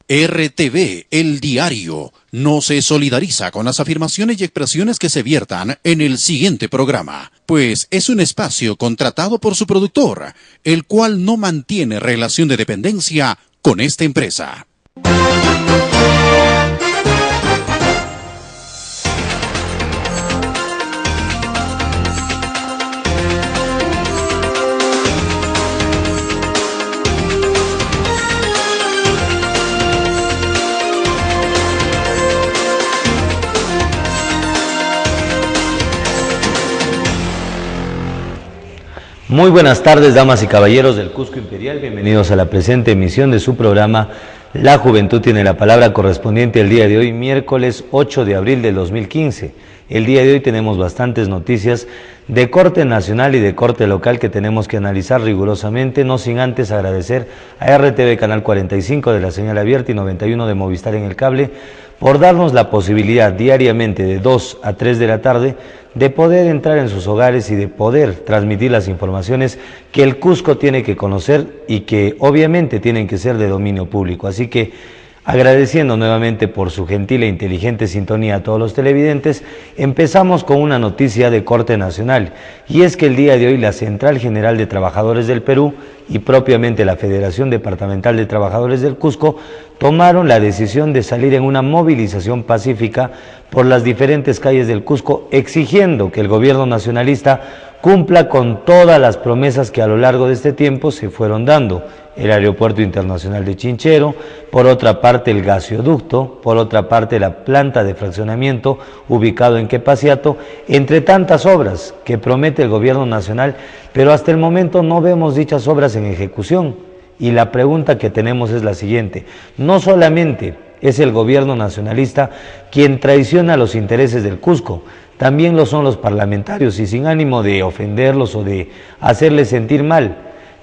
RTV, el diario, no se solidariza con las afirmaciones y expresiones que se viertan en el siguiente programa, pues es un espacio contratado por su productor, el cual no mantiene relación de dependencia con esta empresa. Muy buenas tardes, damas y caballeros del Cusco Imperial, bienvenidos a la presente emisión de su programa La Juventud tiene la palabra, correspondiente al día de hoy, miércoles 8 de abril del 2015. El día de hoy tenemos bastantes noticias de corte nacional y de corte local que tenemos que analizar rigurosamente, no sin antes agradecer a RTV Canal 45 de la señal abierta y 91 de Movistar en el cable por darnos la posibilidad diariamente de 2 a 3 de la tarde de poder entrar en sus hogares y de poder transmitir las informaciones que el Cusco tiene que conocer y que obviamente tienen que ser de dominio público. Así que agradeciendo nuevamente por su gentil e inteligente sintonía a todos los televidentes, empezamos con una noticia de corte nacional, y es que el día de hoy la Central General de Trabajadores del Perú y propiamente la Federación Departamental de Trabajadores del Cusco tomaron la decisión de salir en una movilización pacífica por las diferentes calles del Cusco, exigiendo que el gobierno nacionalista cumpla con todas las promesas que a lo largo de este tiempo se fueron dando. El Aeropuerto Internacional de Chinchero, por otra parte el gasoducto, por otra parte la planta de fraccionamiento ubicado en Quepasiato, entre tantas obras que promete el gobierno nacional, pero hasta el momento no vemos dichas obras en ejecución. Y la pregunta que tenemos es la siguiente: no solamente es el gobierno nacionalista quien traiciona los intereses del Cusco, también lo son los parlamentarios, y sin ánimo de ofenderlos o de hacerles sentir mal,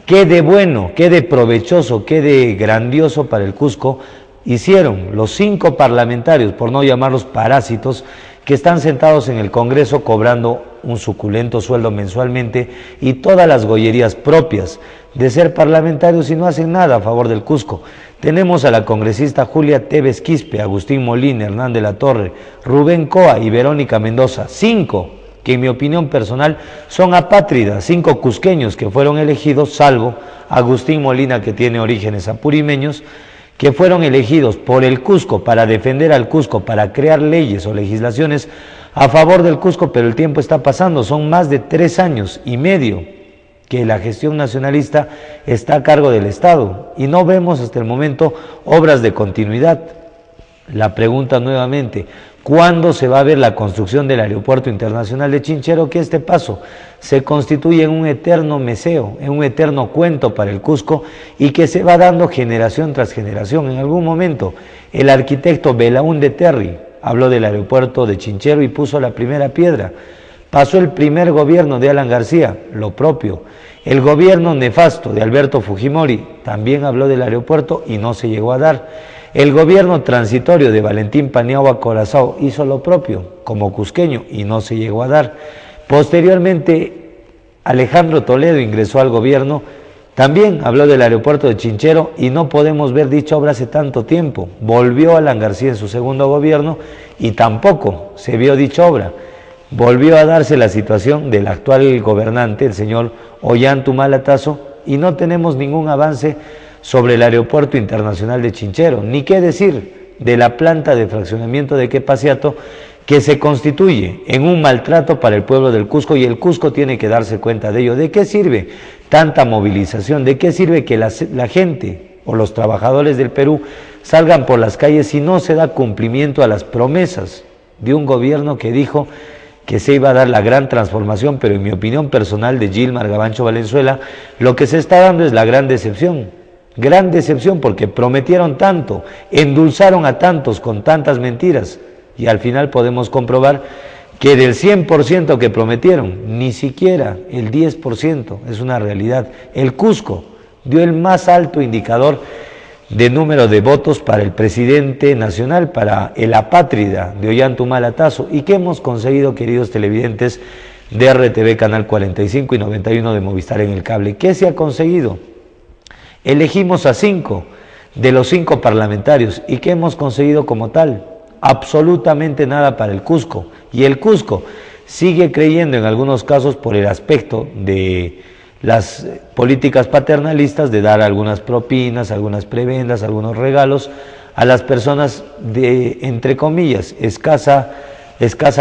qué de bueno, qué de provechoso, qué de grandioso para el Cusco hicieron los 5 parlamentarios, por no llamarlos parásitos, que están sentados en el Congreso cobrando un suculento sueldo mensualmente y todas las gollerías propias de ser parlamentarios y no hacen nada a favor del Cusco. Tenemos a la congresista Julia Tevez Quispe, Agustín Molina, Hernán de la Torre, Rubén Coa y Verónica Mendoza, 5 que en mi opinión personal son apátridas, 5 cusqueños que fueron elegidos, salvo Agustín Molina, que tiene orígenes apurimeños, que fueron elegidos por el Cusco para defender al Cusco, para crear leyes o legislaciones a favor del Cusco, pero el tiempo está pasando, son más de 3 años y medio que la gestión nacionalista está a cargo del Estado y no vemos hasta el momento obras de continuidad. La pregunta nuevamente: ¿cuándo se va a ver la construcción del Aeropuerto Internacional de Chinchero? Que este paso se constituye en un eterno meseo, en un eterno cuento para el Cusco, y que se va dando generación tras generación. En algún momento el arquitecto Belaúnde Terry habló del aeropuerto de Chinchero y puso la primera piedra. Pasó el primer gobierno de Alan García, lo propio. El gobierno nefasto de Alberto Fujimori también habló del aeropuerto y no se llegó a dar. El gobierno transitorio de Valentín Paniagua Corazao hizo lo propio como cusqueño y no se llegó a dar. Posteriormente, Alejandro Toledo ingresó al gobierno, también habló del aeropuerto de Chinchero y no podemos ver dicha obra hace tanto tiempo. Volvió Alan García en su segundo gobierno y tampoco se vio dicha obra. Volvió a darse la situación del actual gobernante, el señor Ollanta Humala, y no tenemos ningún avance sobre el Aeropuerto Internacional de Chinchero, ni qué decir de la planta de fraccionamiento de Quepasiato, que se constituye en un maltrato para el pueblo del Cusco, y el Cusco tiene que darse cuenta de ello. ¿De qué sirve tanta movilización? ¿De qué sirve que la gente o los trabajadores del Perú salgan por las calles si no se da cumplimiento a las promesas de un gobierno que dijo que se iba a dar la gran transformación, pero en mi opinión personal de Gilmar Gabancho Valenzuela, lo que se está dando es la gran decepción porque prometieron tanto, endulzaron a tantos con tantas mentiras, y al final podemos comprobar que del 100% que prometieron, ni siquiera el 10% es una realidad. El Cusco dio el más alto indicador de número de votos para el presidente nacional, para el apátrida de Ollanta Humala. ¿Y qué hemos conseguido, queridos televidentes de RTV Canal 45 y 91 de Movistar en el cable? ¿Qué se ha conseguido? Elegimos a 5 de los 5 parlamentarios. ¿Y qué hemos conseguido como tal? Absolutamente nada para el Cusco. Y el Cusco sigue creyendo en algunos casos por el aspecto de las políticas paternalistas de dar algunas propinas, algunas prebendas, algunos regalos a las personas de, entre comillas, escasa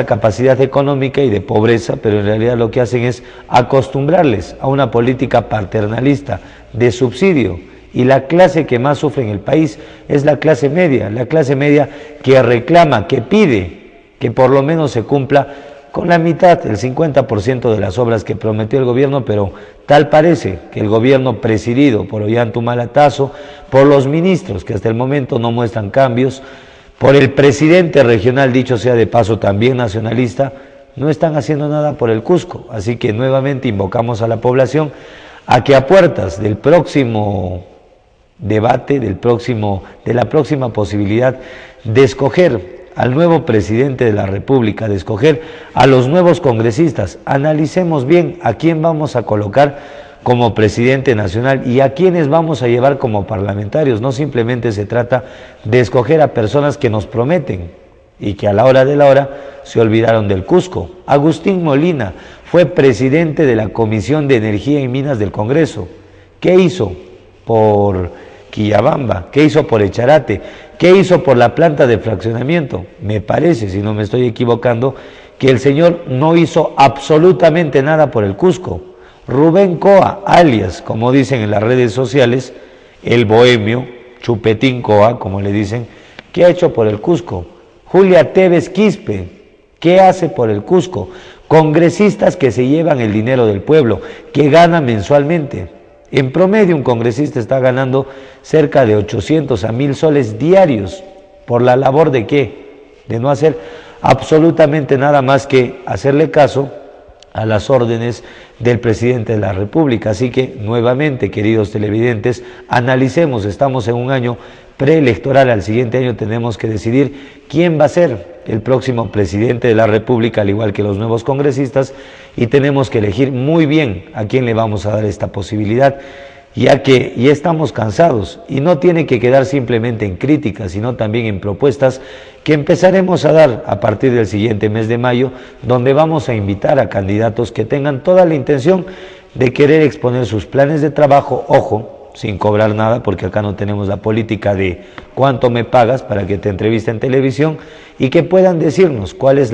capacidad económica y de pobreza, pero en realidad lo que hacen es acostumbrarles a una política paternalista de subsidio. Y la clase que más sufre en el país es la clase media que reclama, que pide que por lo menos se cumpla con la mitad, el 50% de las obras que prometió el gobierno, pero tal parece que el gobierno presidido por Ollanta Humala, por los ministros que hasta el momento no muestran cambios, por el presidente regional, dicho sea de paso también nacionalista, no están haciendo nada por el Cusco. Así que nuevamente invocamos a la población a que a puertas del próximo debate, de la próxima posibilidad de escoger al nuevo presidente de la República, de escoger a los nuevos congresistas, analicemos bien a quién vamos a colocar como presidente nacional y a quiénes vamos a llevar como parlamentarios. No simplemente se trata de escoger a personas que nos prometen y que a la hora de la hora se olvidaron del Cusco. Agustín Molina fue presidente de la Comisión de Energía y Minas del Congreso. ¿Qué hizo por Quillabamba? ¿Qué hizo por Echarate? ¿Qué hizo por la planta de fraccionamiento? Me parece, si no me estoy equivocando, que el señor no hizo absolutamente nada por el Cusco. Rubén Coa, alias, como dicen en las redes sociales, el bohemio, Chupetín Coa, como le dicen, ¿qué ha hecho por el Cusco? Julia Tevez Quispe, ¿qué hace por el Cusco? Congresistas que se llevan el dinero del pueblo, que ganan mensualmente. En promedio un congresista está ganando cerca de 800 a 1000 soles diarios. ¿Por la labor de qué? De no hacer absolutamente nada más que hacerle caso a las órdenes del presidente de la República. Así que nuevamente, queridos televidentes, analicemos, estamos en un año preelectoral, al siguiente año tenemos que decidir quién va a ser el próximo presidente de la República, al igual que los nuevos congresistas, y tenemos que elegir muy bien a quién le vamos a dar esta posibilidad, ya que ya estamos cansados y no tiene que quedar simplemente en críticas, sino también en propuestas que empezaremos a dar a partir del siguiente mes de mayo, donde vamos a invitar a candidatos que tengan toda la intención de querer exponer sus planes de trabajo, ojo, sin cobrar nada, porque acá no tenemos la política de cuánto me pagas para que te entreviste en televisión, y que puedan decirnos cuáles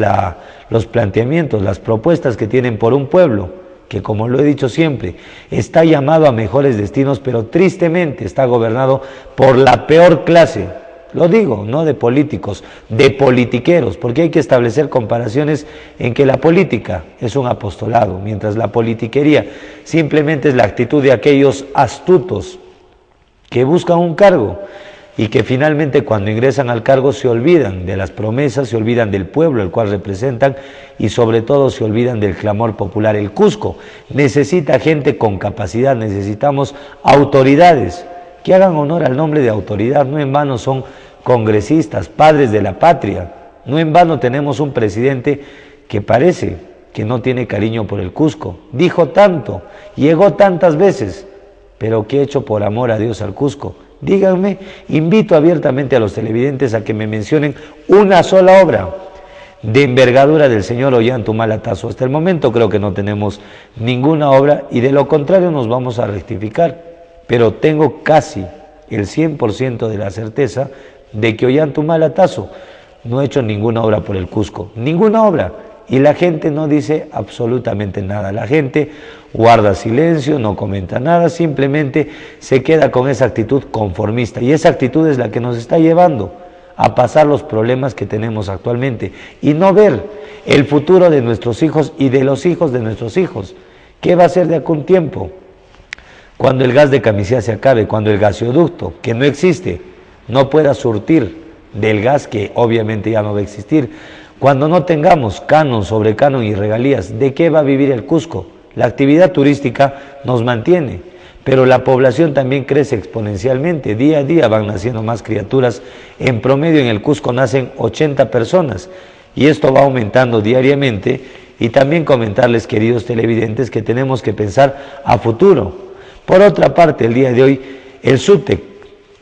los planteamientos, las propuestas que tienen por un pueblo que, como lo he dicho siempre, está llamado a mejores destinos, pero tristemente está gobernado por la peor clase. Lo digo, no de políticos, de politiqueros, porque hay que establecer comparaciones en que la política es un apostolado, mientras la politiquería simplemente es la actitud de aquellos astutos que buscan un cargo y que finalmente cuando ingresan al cargo se olvidan de las promesas, se olvidan del pueblo al cual representan y sobre todo se olvidan del clamor popular. El Cusco necesita gente con capacidad, necesitamos autoridades que hagan honor al nombre de autoridad. No en vano son congresistas, padres de la patria. No en vano tenemos un presidente que parece que no tiene cariño por el Cusco. Dijo tanto, llegó tantas veces, pero ¿qué ha hecho por amor a Dios al Cusco? Díganme, invito abiertamente a los televidentes a que me mencionen una sola obra de envergadura del señor Ollanta Humala. Hasta el momento creo que no tenemos ninguna obra y de lo contrario nos vamos a rectificar, pero tengo casi el 100% de la certeza de que Ollanta Humala no ha hecho ninguna obra por el Cusco, ninguna obra, y la gente no dice absolutamente nada. La gente guarda silencio, no comenta nada, simplemente se queda con esa actitud conformista, y esa actitud es la que nos está llevando a pasar los problemas que tenemos actualmente y no ver el futuro de nuestros hijos y de los hijos de nuestros hijos. ¿Qué va a ser de acá un tiempo? Cuando el gas de Camisea se acabe, cuando el gasoducto, que no existe, no pueda surtir del gas que obviamente ya no va a existir, cuando no tengamos canon sobre canon y regalías, ¿de qué va a vivir el Cusco? La actividad turística nos mantiene, pero la población también crece exponencialmente. Día a día van naciendo más criaturas. En promedio en el Cusco nacen 80 personas y esto va aumentando diariamente. Y también comentarles, queridos televidentes, que tenemos que pensar a futuro. Por otra parte, el día de hoy, el SUTEC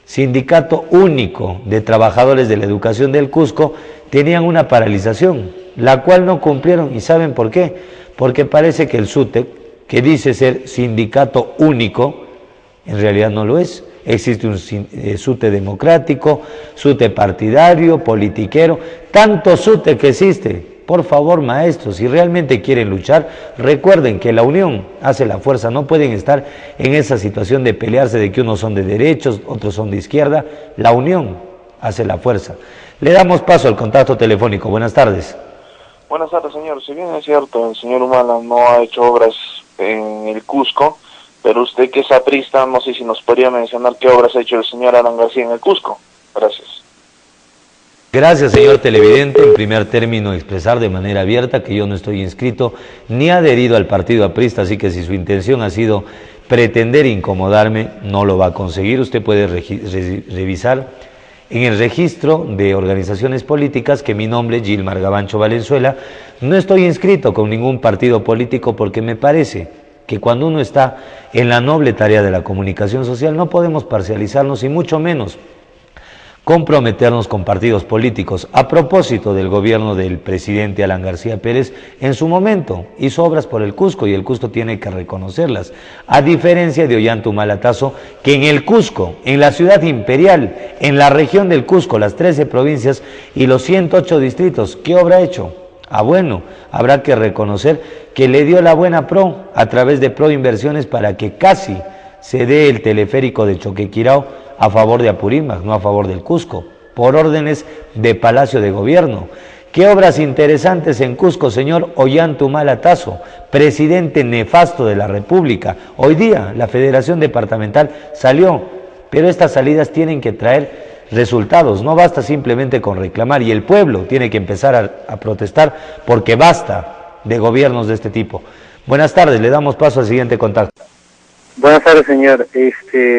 Sindicato Único de Trabajadores de la Educación del Cusco, tenían una paralización, la cual no cumplieron. ¿Y saben por qué? Porque parece que el SUTEC, que dice ser sindicato único, en realidad no lo es. Existe un SUTE democrático, SUTE partidario, politiquero, tanto SUTE que existe. Por favor, maestros, si realmente quieren luchar, recuerden que la unión hace la fuerza. No pueden estar en esa situación de pelearse de que unos son de derechos, otros son de izquierda. La unión hace la fuerza. Le damos paso al contacto telefónico. Buenas tardes. Buenas tardes, señor. Si bien es cierto, el señor Humala no ha hecho obras en el Cusco, pero usted que es aprista, no sé si nos podría mencionar qué obras ha hecho el señor Alan García en el Cusco. Gracias. Gracias, señor televidente. En primer término, expresar de manera abierta que yo no estoy inscrito ni adherido al partido aprista, así que si su intención ha sido pretender incomodarme, no lo va a conseguir. Usted puede revisar en el registro de organizaciones políticas que mi nombre, Gilmar Gavancho Valenzuela. No estoy inscrito con ningún partido político porque me parece que cuando uno está en la noble tarea de la comunicación social no podemos parcializarnos y mucho menos comprometernos con partidos políticos. A propósito del gobierno del presidente Alan García Pérez, en su momento hizo obras por el Cusco y el Cusco tiene que reconocerlas, a diferencia de Ollanta Tazo, que en el Cusco, en la ciudad imperial, en la región del Cusco, las 13 provincias y los 108 distritos, ¿qué obra ha hecho? Bueno, habrá que reconocer que le dio la buena PRO a través de PRO Inversiones para que casi se dé el teleférico de Choquequirao a favor de Apurímac, no a favor del Cusco, por órdenes de Palacio de Gobierno. ¿Qué obras interesantes en Cusco, señor Ollanta Tazo, presidente nefasto de la República? Hoy día la Federación Departamental salió, pero estas salidas tienen que traer resultados, no basta simplemente con reclamar, y el pueblo tiene que empezar a protestar porque basta de gobiernos de este tipo. Buenas tardes, le damos paso al siguiente contacto. Buenas tardes, señor.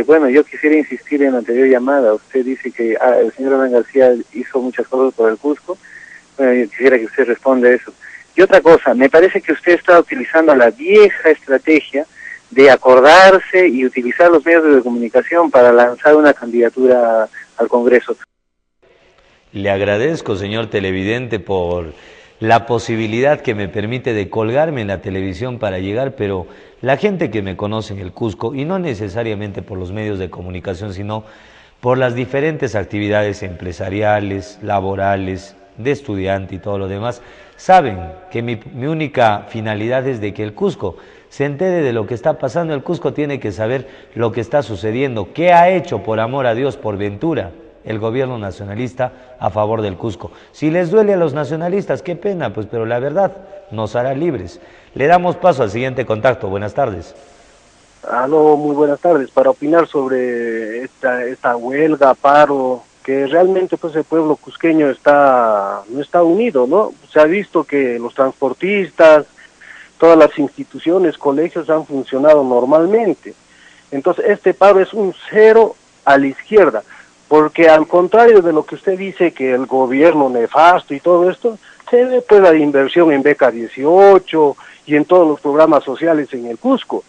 Bueno, yo quisiera insistir en la anterior llamada. Usted dice que el señor Alan García hizo muchas cosas por el Cusco. Yo quisiera que usted responda a eso. Y otra cosa, me parece que usted está utilizando la vieja estrategia de acordarse y utilizar los medios de comunicación para lanzar una candidatura al Congreso. Le agradezco, señor televidente, por la posibilidad que me permite de colgarme en la televisión para llegar, pero la gente que me conoce en el Cusco, y no necesariamente por los medios de comunicación, sino por las diferentes actividades empresariales, laborales, de estudiante y todo lo demás, saben que mi única finalidad es de que el Cusco se entere de lo que está pasando. El Cusco tiene que saber lo que está sucediendo, qué ha hecho, por amor a Dios, por ventura, el gobierno nacionalista a favor del Cusco. Si les duele a los nacionalistas, qué pena, pues, pero la verdad nos hará libres. Le damos paso al siguiente contacto. Buenas tardes. Aló, muy buenas tardes. Para opinar sobre esta huelga, paro, que realmente pues el pueblo cusqueño no está unido, ¿no? Se ha visto que los transportistas, todas las instituciones, colegios han funcionado normalmente. Entonces este paro es un cero a la izquierda, porque al contrario de lo que usted dice, que el gobierno nefasto y todo esto, se ve pues la inversión en Beca 18 y en todos los programas sociales en el Cusco.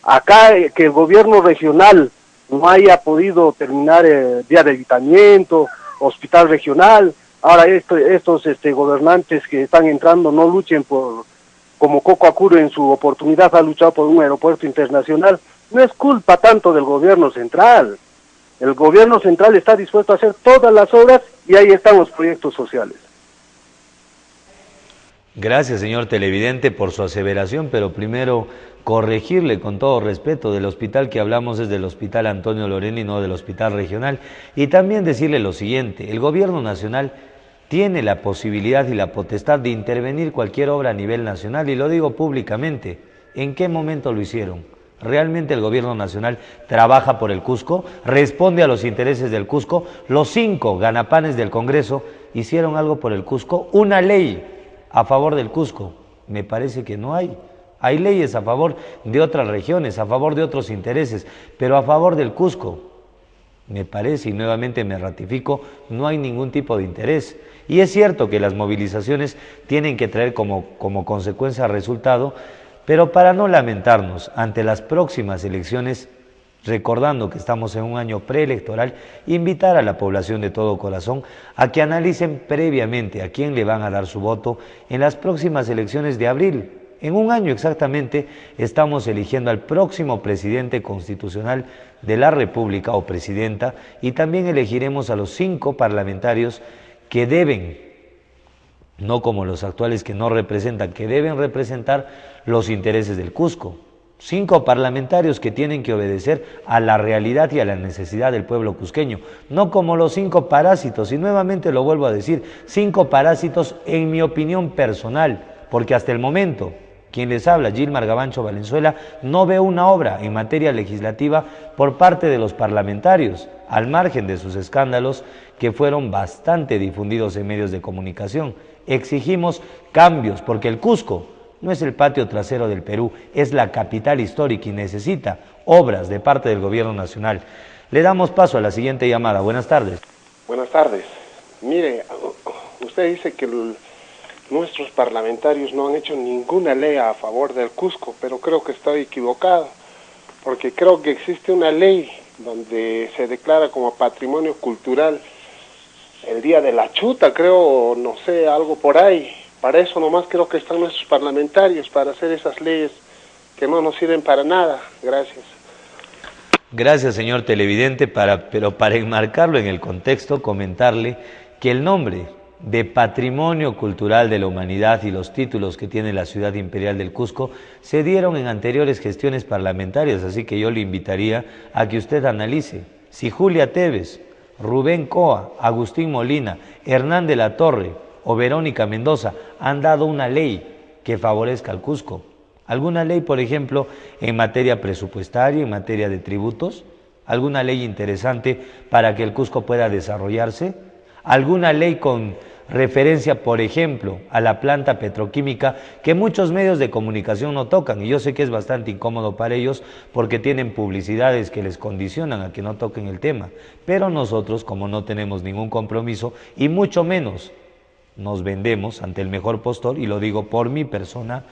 Acá que el gobierno regional no haya podido terminar vía de habitamiento, hospital regional, ahora estos gobernantes que están entrando no luchen como Coco Acuro en su oportunidad ha luchado por un aeropuerto internacional. No es culpa tanto del gobierno central. El gobierno central está dispuesto a hacer todas las obras y ahí están los proyectos sociales. Gracias, señor televidente, por su aseveración, pero primero corregirle con todo respeto, del hospital que hablamos es del Hospital Antonio Lorena y no del Hospital Regional, y también decirle lo siguiente: el gobierno nacional tiene la posibilidad y la potestad de intervenir cualquier obra a nivel nacional, y lo digo públicamente. ¿En qué momento lo hicieron? ¿Realmente el gobierno nacional trabaja por el Cusco? ¿Responde a los intereses del Cusco? ¿Los 5 ganapanes del Congreso hicieron algo por el Cusco? ¿Una ley a favor del Cusco? Me parece que no hay. Hay leyes a favor de otras regiones, a favor de otros intereses, pero a favor del Cusco, me parece, y nuevamente me ratifico, no hay ningún tipo de interés. Y es cierto que las movilizaciones tienen que traer como consecuencia resultado, pero para no lamentarnos ante las próximas elecciones, recordando que estamos en un año preelectoral, invitar a la población de todo corazón a que analicen previamente a quién le van a dar su voto en las próximas elecciones de abril. En un año exactamente estamos eligiendo al próximo presidente constitucional de la República o presidenta, y también elegiremos a los 5 parlamentarios que deben, no como los actuales que no representan, que deben representar los intereses del Cusco. 5 parlamentarios que tienen que obedecer a la realidad y a la necesidad del pueblo cusqueño, no como los 5 parásitos, y nuevamente lo vuelvo a decir, 5 parásitos en mi opinión personal, porque hasta el momento quien les habla, Gilmar Gavancho Valenzuela, no ve una obra en materia legislativa por parte de los parlamentarios, al margen de sus escándalos que fueron bastante difundidos en medios de comunicación. Exigimos cambios, porque el Cusco no es el patio trasero del Perú, es la capital histórica y necesita obras de parte del gobierno nacional. Le damos paso a la siguiente llamada. Buenas tardes. Buenas tardes. Mire, usted dice que nuestros parlamentarios no han hecho ninguna ley a favor del Cusco, pero creo que estoy equivocado, porque creo que existe una ley donde se declara como patrimonio cultural el Día de la Chuta, creo, no sé, algo por ahí. Para eso nomás creo que están nuestros parlamentarios, para hacer esas leyes que no nos sirven para nada. Gracias. Gracias, señor televidente, pero para enmarcarlo en el contexto, comentarle que el nombre de Patrimonio Cultural de la Humanidad y los títulos que tiene la ciudad imperial del Cusco se dieron en anteriores gestiones parlamentarias, así que yo le invitaría a que usted analice si Julia Tevez, Rubén Coa, Agustín Molina, Hernán de la Torre o Verónica Mendoza han dado una ley que favorezca al Cusco. ¿Alguna ley, por ejemplo, en materia presupuestaria, en materia de tributos? ¿Alguna ley interesante para que el Cusco pueda desarrollarse? ¿Alguna ley con referencia, por ejemplo, a la planta petroquímica que muchos medios de comunicación no tocan? Y yo sé que es bastante incómodo para ellos porque tienen publicidades que les condicionan a que no toquen el tema. Pero nosotros, como no tenemos ningún compromiso y mucho menos nos vendemos ante el mejor postor, y lo digo por mi persona,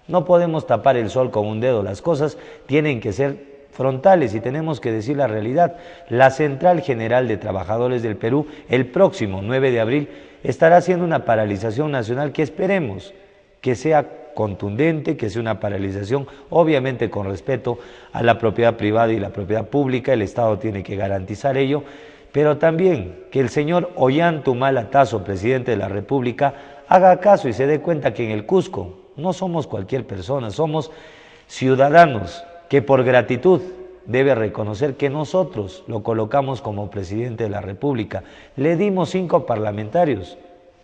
no podemos tapar el sol con un dedo. Las cosas tienen que ser frontales y tenemos que decir la realidad. La Central General de Trabajadores del Perú el próximo 9 de abril estará haciendo una paralización nacional que esperemos que sea contundente, que sea una paralización obviamente con respeto a la propiedad privada y la propiedad pública. El Estado tiene que garantizar ello, pero también que el señor Ollanta Tazo, presidente de la República, haga caso y se dé cuenta que en el Cusco no somos cualquier persona, somos ciudadanos que por gratitud debe reconocer que nosotros lo colocamos como presidente de la República. Le dimos 5 parlamentarios,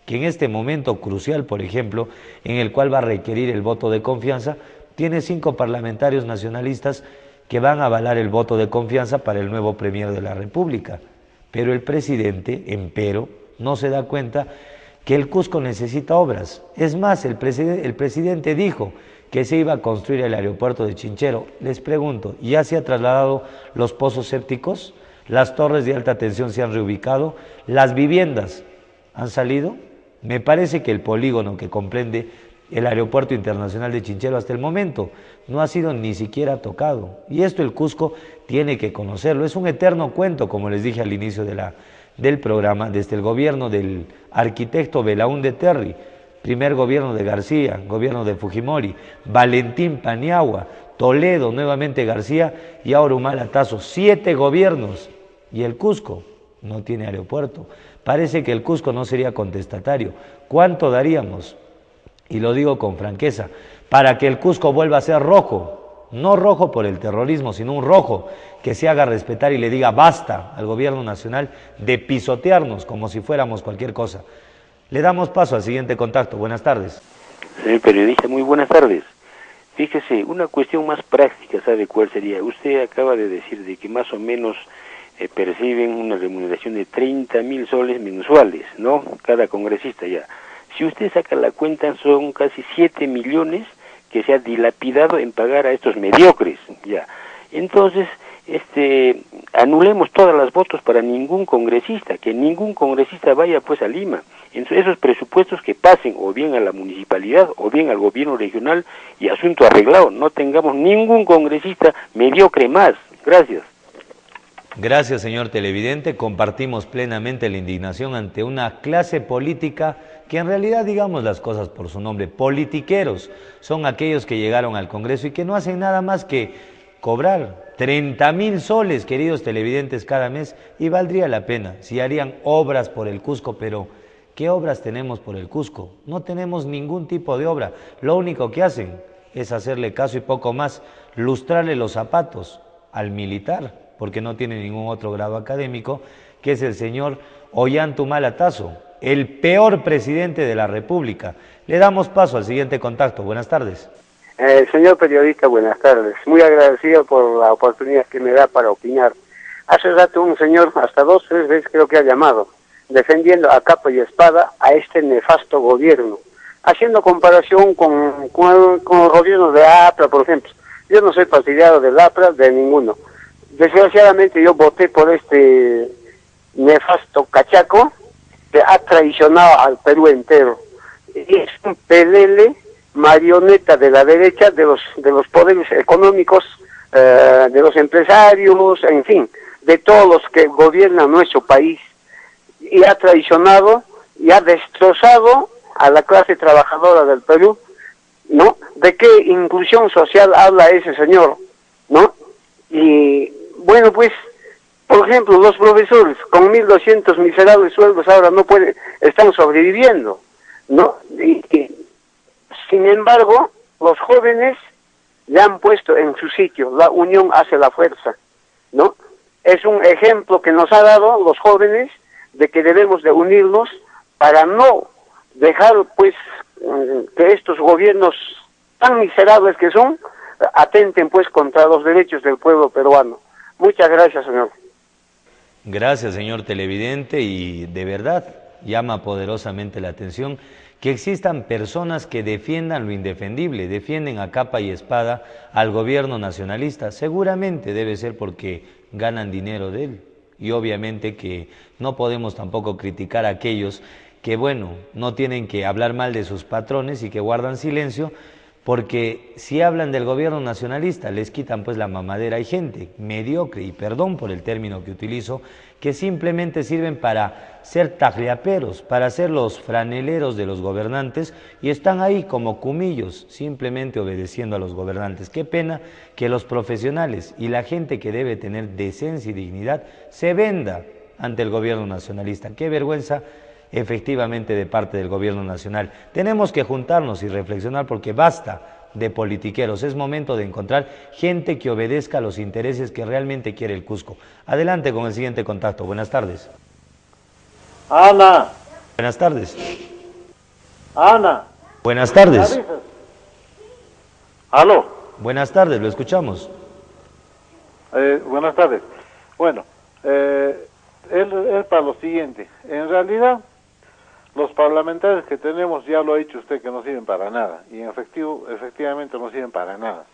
que en este momento crucial, por ejemplo, en el cual va a requerir el voto de confianza, tiene 5 parlamentarios nacionalistas que van a avalar el voto de confianza para el nuevo premier de la República. Pero el presidente, empero, no se da cuenta que el Cusco necesita obras. Es más, el presidente dijo que se iba a construir el aeropuerto de Chinchero. Les pregunto, ¿ya se han trasladado los pozos sépticos? ¿Las torres de alta tensión se han reubicado? ¿Las viviendas han salido? Me parece que el polígono que comprende el aeropuerto internacional de Chinchero hasta el momento no ha sido ni siquiera tocado. Y esto el Cusco tiene que conocerlo. Es un eterno cuento, como les dije al inicio del programa, desde el gobierno del arquitecto Belaúnde Terry, primer gobierno de García, gobierno de Fujimori, Valentín Paniagua, Toledo, nuevamente García y ahora Humala Tazo. 7 gobiernos y el Cusco no tiene aeropuerto. Parece que el Cusco no sería contestatario. ¿Cuánto daríamos? Y lo digo con franqueza, para que el Cusco vuelva a ser rojo, no rojo por el terrorismo, sino un rojo que se haga respetar y le diga basta al gobierno nacional de pisotearnos como si fuéramos cualquier cosa. Le damos paso al siguiente contacto. Buenas tardes. Señor periodista, muy buenas tardes. Fíjese, una cuestión más práctica, ¿sabe cuál sería? Usted acaba de decir de que más o menos perciben una remuneración de 30.000 soles mensuales, ¿no? Cada congresista ya. Si usted saca la cuenta, son casi 7 millones que se ha dilapidado en pagar a estos mediocres, ya. Entonces, anulemos todas las votos para ningún congresista, que ningún congresista vaya pues a Lima. Entonces, esos presupuestos que pasen o bien a la municipalidad o bien al gobierno regional y asunto arreglado. No tengamos ningún congresista mediocre más. Gracias. Gracias, señor televidente. Compartimos plenamente la indignación ante una clase política que en realidad, digamos las cosas por su nombre, politiqueros. Son aquellos que llegaron al Congreso y que no hacen nada más que cobrar 30.000 soles, queridos televidentes, cada mes, y valdría la pena si harían obras por el Cusco, pero ¿qué obras tenemos por el Cusco? No tenemos ningún tipo de obra. Lo único que hacen es hacerle caso y poco más, lustrarle los zapatos al militar, porque no tiene ningún otro grado académico, que es el señor Ollanta Tazo, el peor presidente de la República. Le damos paso al siguiente contacto. Buenas tardes. Señor periodista, buenas tardes. Muy agradecido por la oportunidad que me da para opinar. Hace rato un señor, hasta 2 o 3 veces creo que ha llamado, defendiendo a capa y espada a este nefasto gobierno, haciendo comparación con el gobierno de APRA, por ejemplo. Yo no soy partidario del APRA, de ninguno. Desgraciadamente yo voté por este nefasto cachaco que ha traicionado al Perú entero. Y es un pelele marioneta de la derecha, de los poderes económicos, de los empresarios, en fin, de todos los que gobiernan nuestro país. Y ha traicionado y ha destrozado a la clase trabajadora del Perú, ¿no? ¿De qué inclusión social habla ese señor, no? Y bueno, pues, por ejemplo, los profesores con 1.200 miserables sueldos ahora no pueden, están sobreviviendo, ¿no? Y sin embargo, los jóvenes le han puesto en su sitio. La unión hace la fuerza, ¿no? Es un ejemplo que nos ha dado los jóvenes de que debemos de unirnos para no dejar, pues, que estos gobiernos tan miserables que son, atenten, pues, contra los derechos del pueblo peruano. Muchas gracias, señor. Gracias, señor televidente, y de verdad llama poderosamente la atención que existan personas que defiendan lo indefendible, defienden a capa y espada al gobierno nacionalista. Seguramente debe ser porque ganan dinero de él, y obviamente que no podemos tampoco criticar a aquellos que, bueno, no tienen que hablar mal de sus patrones y que guardan silencio, porque si hablan del gobierno nacionalista les quitan pues la mamadera. Hay gente mediocre, y perdón por el término que utilizo, que simplemente sirven para ser tagliaperos, para ser los franeleros de los gobernantes, y están ahí como cumillos, simplemente obedeciendo a los gobernantes. Qué pena que los profesionales y la gente que debe tener decencia y dignidad se venda ante el gobierno nacionalista. Qué vergüenza efectivamente de parte del gobierno nacional. Tenemos que juntarnos y reflexionar, porque basta de politiqueros. Es momento de encontrar gente que obedezca a los intereses que realmente quiere el Cusco. Adelante con el siguiente contacto. Buenas tardes. Ana. Buenas tardes. Ana. Buenas tardes. Aló. Buenas tardes, lo escuchamos. Buenas tardes. Bueno, es para lo siguiente. En realidad, los parlamentarios que tenemos, ya lo ha dicho usted, que no sirven para nada, y efectivamente no sirven para nada.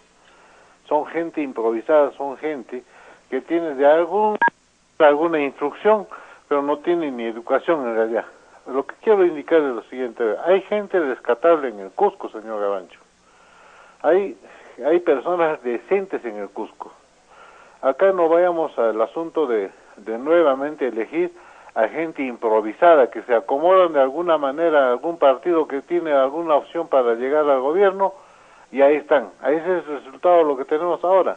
Son gente improvisada, son gente que tiene de alguna instrucción, pero no tiene ni educación en realidad. Lo que quiero indicar es lo siguiente: hay gente rescatable en el Cusco, señor Gavancho. Hay personas decentes en el Cusco. Acá no vayamos al asunto de nuevamente elegir a gente improvisada que se acomodan de alguna manera a algún partido que tiene alguna opción para llegar al gobierno, y ahí están. Ahí ese es el resultado de lo que tenemos ahora.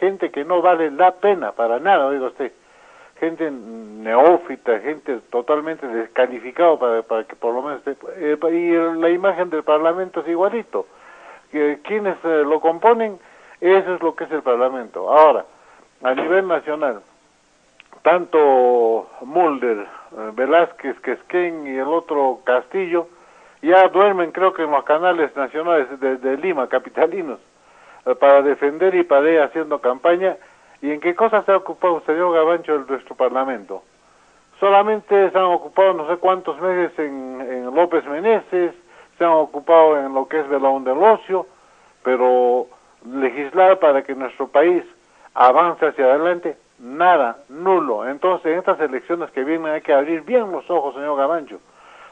Gente que no vale la pena para nada, oiga usted. Gente neófita, gente totalmente descalificada para que por lo menos y la imagen del Parlamento es igualito. Quienes lo componen, eso es lo que es el Parlamento. Ahora, a nivel nacional, tanto Mulder, Velázquez, Quesquén y el otro Castillo ya duermen, creo que en los canales nacionales de Lima, capitalinos, para defender y para ir haciendo campaña. ¿Y en qué cosas se ha ocupado, señor Gavancho, de nuestro Parlamento? Solamente se han ocupado no sé cuántos meses en López Meneses, se han ocupado en lo que es Belón del Ocio, pero legislar para que nuestro país avance hacia adelante, nada, nulo. Entonces, en estas elecciones que vienen hay que abrir bien los ojos, señor Gavancho,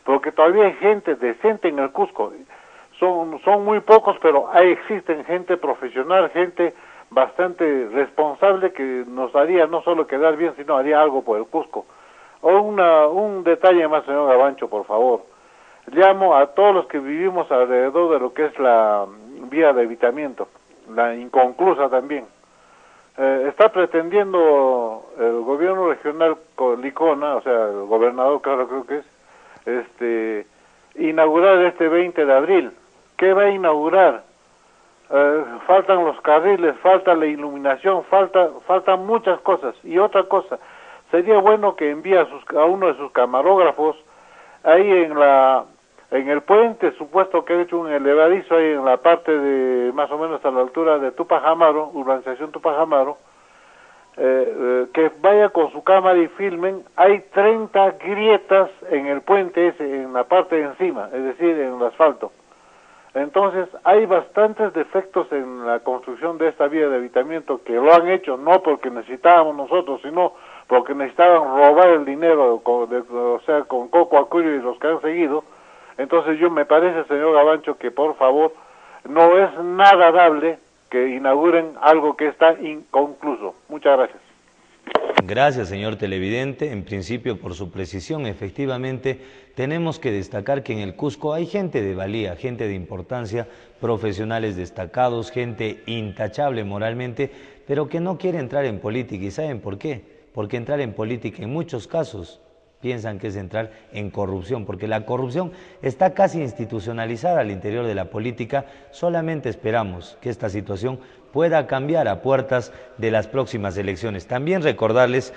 porque todavía hay gente decente en el Cusco. Son muy pocos, pero ahí existen gente profesional, gente bastante responsable que nos haría no solo quedar bien, sino haría algo por el Cusco. Un detalle más, señor Gavancho, por favor. Llamo a todos los que vivimos alrededor de lo que es la vía de evitamiento, la inconclusa también. Está pretendiendo el gobierno regional Licona, o sea, el gobernador, claro, creo que es, inaugurar este 20 de abril. ¿Qué va a inaugurar? Faltan los carriles, falta la iluminación, faltan muchas cosas. Y otra cosa, sería bueno que envíe a uno de sus camarógrafos ahí en el puente, supuesto que ha hecho un elevadizo ahí en la parte de más o menos a la altura de Tupac Amaru, urbanización Tupac Amaru, que vaya con su cámara y filmen. Hay 30 grietas en el puente ese, en la parte de encima, es decir, en el asfalto. Entonces hay bastantes defectos en la construcción de esta vía de evitamiento, que lo han hecho no porque necesitábamos nosotros, sino porque necesitaban robar el dinero, o sea, con Coco Acurio y los que han seguido. Entonces me parece, señor Gavancho, que por favor no es nada dable que inauguren algo que está inconcluso. Muchas gracias. Gracias, señor televidente. En principio, por su precisión, efectivamente, tenemos que destacar que en el Cusco hay gente de valía, gente de importancia, profesionales destacados, gente intachable moralmente, pero que no quiere entrar en política. ¿Y saben por qué? Porque entrar en política en muchos casos piensan que es entrar en corrupción, porque la corrupción está casi institucionalizada al interior de la política. Solamente esperamos que esta situación pueda cambiar a puertas de las próximas elecciones. También recordarles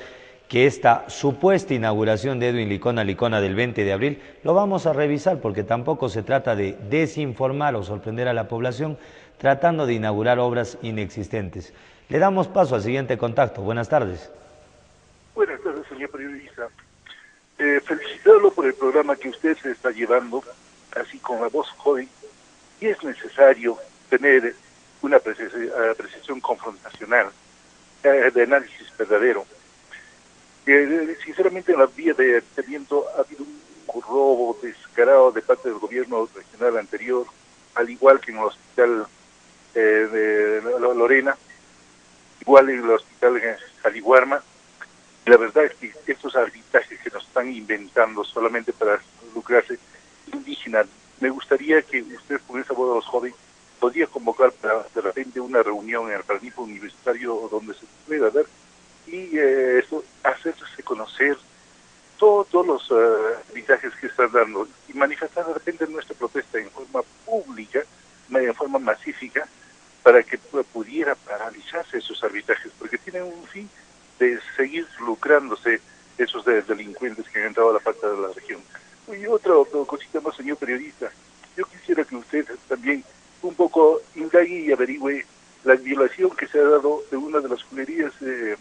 que esta supuesta inauguración de Edwin Licona del 20 de abril lo vamos a revisar, porque tampoco se trata de desinformar o sorprender a la población tratando de inaugurar obras inexistentes. Le damos paso al siguiente contacto. Buenas tardes. Buenas tardes, señor periodista. Felicitarlo por el programa que usted se está llevando, así con la voz joven, y es necesario tener una apreciación confrontacional, de análisis verdadero. Sinceramente, en la vía de evitamiento ha habido un robo descarado de parte del gobierno regional anterior, al igual que en el hospital de Lorena, igual en el hospital Jaliguarma. La verdad es que estos arbitrajes que nos están inventando solamente para lucrarse indígenas, me gustaría que usted, con esa voz joven, podría convocar para de repente una reunión en el jardín universitario donde se pueda dar y hacerse conocer todos los arbitrajes que están dando y manifestar de repente nuestra protesta en forma pública, en forma masífica, para que pudiera paralizarse esos arbitrajes, porque tienen un fin de seguir lucrándose esos delincuentes que han entrado a la falta de la región. Y otra cosita más, señor periodista. Yo quisiera que usted también un poco indague y averigüe la violación que se ha dado de una de las juguerías de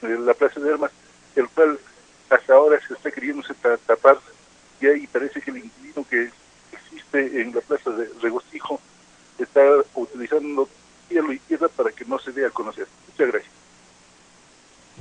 la Plaza de Armas, el cual hasta ahora se está queriéndose tapar, y ahí parece que el inquilino que existe en la Plaza de Regocijo está utilizando cielo y tierra para que no se dé a conocer. Muchas gracias.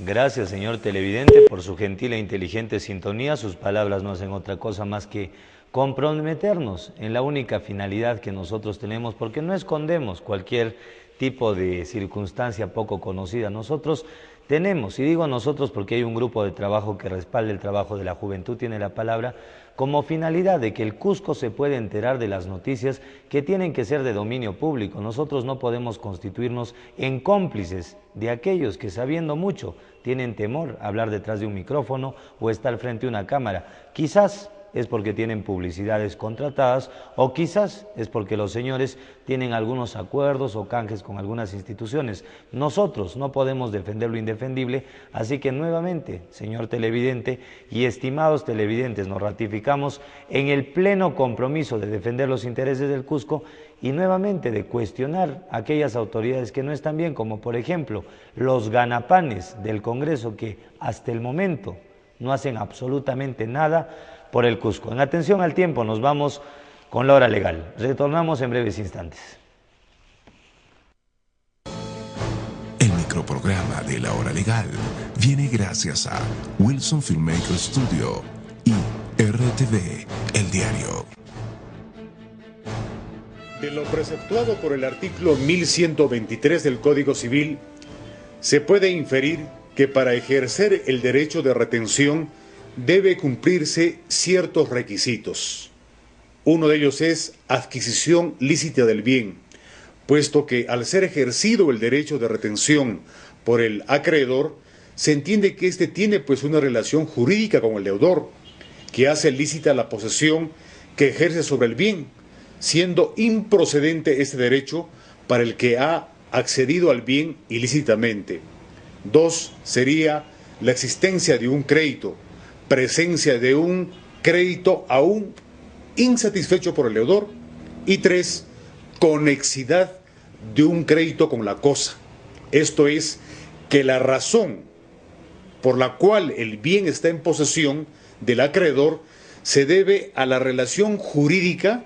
Gracias, señor televidente, por su gentil e inteligente sintonía. Sus palabras no hacen otra cosa más que comprometernos en la única finalidad que nosotros tenemos, porque no escondemos cualquier tipo de circunstancia poco conocida. Nosotros tenemos, y digo nosotros porque hay un grupo de trabajo que respalda el trabajo de la Juventud Tiene la Palabra, como finalidad de que el Cusco se pueda enterar de las noticias que tienen que ser de dominio público. Nosotros no podemos constituirnos en cómplices de aquellos que, sabiendo mucho, tienen temor a hablar detrás de un micrófono o estar frente a una cámara. Quizás es porque tienen publicidades contratadas, o quizás es porque los señores tienen algunos acuerdos o canjes con algunas instituciones. Nosotros no podemos defender lo indefendible, así que nuevamente, señor televidente y estimados televidentes, nos ratificamos en el pleno compromiso de defender los intereses del Cusco y nuevamente de cuestionar a aquellas autoridades que no están bien, como por ejemplo los ganapanes del Congreso, que hasta el momento no hacen absolutamente nada por el Cusco. En atención al tiempo, nos vamos con la hora legal. Retornamos en breves instantes. El microprograma de la hora legal viene gracias a Wilson Filmmaker Studio y RTV, El Diario. De lo preceptuado por el artículo 1123 del Código Civil, se puede inferir que para ejercer el derecho de retención debe cumplirse ciertos requisitos. Uno de ellos es adquisición lícita del bien, puesto que al ser ejercido el derecho de retención por el acreedor, se entiende que éste tiene pues una relación jurídica con el deudor, que hace lícita la posesión que ejerce sobre el bien, siendo improcedente este derecho para el que ha accedido al bien ilícitamente. 2 sería la existencia de un crédito, presencia de un crédito aún insatisfecho por el deudor. Y 3, conexidad de un crédito con la cosa. Esto es, que la razón por la cual el bien está en posesión del acreedor se debe a la relación jurídica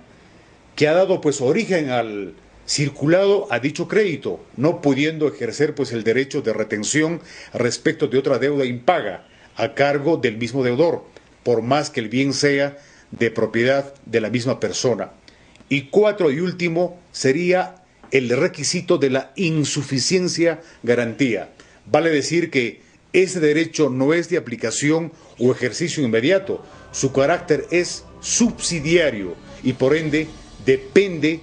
que ha dado pues origen al circulado a dicho crédito, no pudiendo ejercer pues el derecho de retención respecto de otra deuda impaga a cargo del mismo deudor, por más que el bien sea de propiedad de la misma persona. Y 4 y último sería el requisito de la insuficiencia garantía. Vale decir que ese derecho no es de aplicación o ejercicio inmediato, su carácter es subsidiario y por ende depende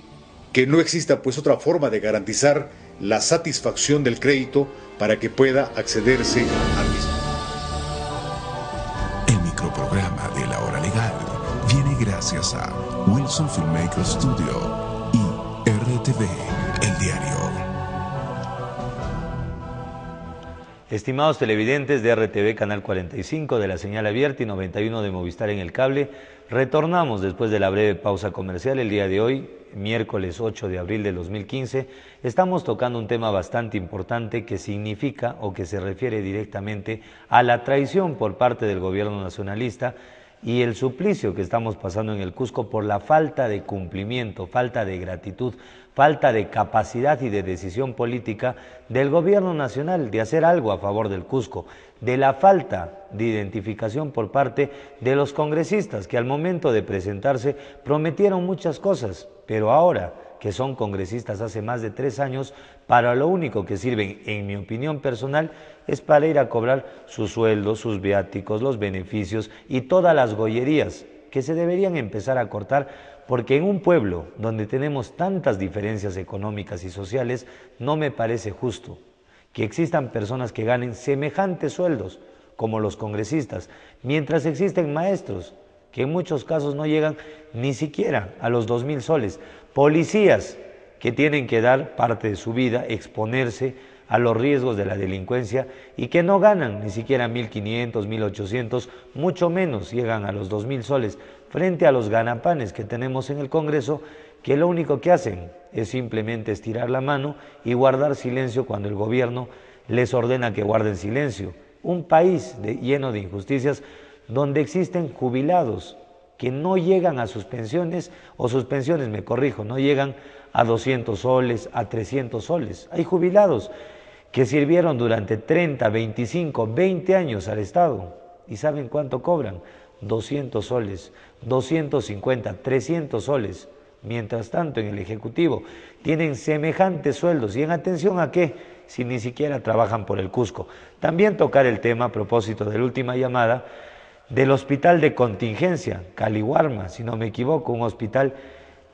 que no exista pues otra forma de garantizar la satisfacción del crédito para que pueda accederse al mismo. El microprograma de La Hora Legal viene gracias a Wilson Filmmaker Studio y RTV, El Diario. Estimados televidentes de RTV Canal 45 de la señal abierta y 91 de Movistar en el cable, retornamos después de la breve pausa comercial. El día de hoy, miércoles 8 de abril de 2015, estamos tocando un tema bastante importante que significa o que se refiere directamente a la traición por parte del gobierno nacionalista y el suplicio que estamos pasando en el Cusco por la falta de cumplimiento, falta de gratitud, falta de capacidad y de decisión política del gobierno nacional de hacer algo a favor del Cusco, de la falta de identificación por parte de los congresistas que al momento de presentarse prometieron muchas cosas, pero ahora que son congresistas hace más de 3 años, para lo único que sirven, en mi opinión personal, es para ir a cobrar sus sueldos, sus viáticos, los beneficios y todas las gollerías que se deberían empezar a cortar, porque en un pueblo donde tenemos tantas diferencias económicas y sociales, no me parece justo que existan personas que ganen semejantes sueldos como los congresistas, mientras existen maestros que en muchos casos no llegan ni siquiera a los 2.000 soles, policías que tienen que dar parte de su vida, exponerse a los riesgos de la delincuencia y que no ganan ni siquiera 1.500, 1.800, mucho menos llegan a los 2.000 soles, frente a los ganapanes que tenemos en el Congreso, que lo único que hacen es simplemente estirar la mano y guardar silencio cuando el gobierno les ordena que guarden silencio. Un país lleno de injusticias donde existen jubilados que no llegan a sus pensiones, o sus pensiones, me corrijo, no llegan a 200 soles, a 300 soles. Hay jubilados que sirvieron durante 30, 25, 20 años al Estado. ¿Y saben cuánto cobran? 200 soles, 250, 300 soles. Mientras tanto, en el Ejecutivo tienen semejantes sueldos. ¿Y en atención a qué? Si ni siquiera trabajan por el Cusco. También tocar el tema, a propósito de la última llamada, del hospital de contingencia, Caliwarma, si no me equivoco, un hospital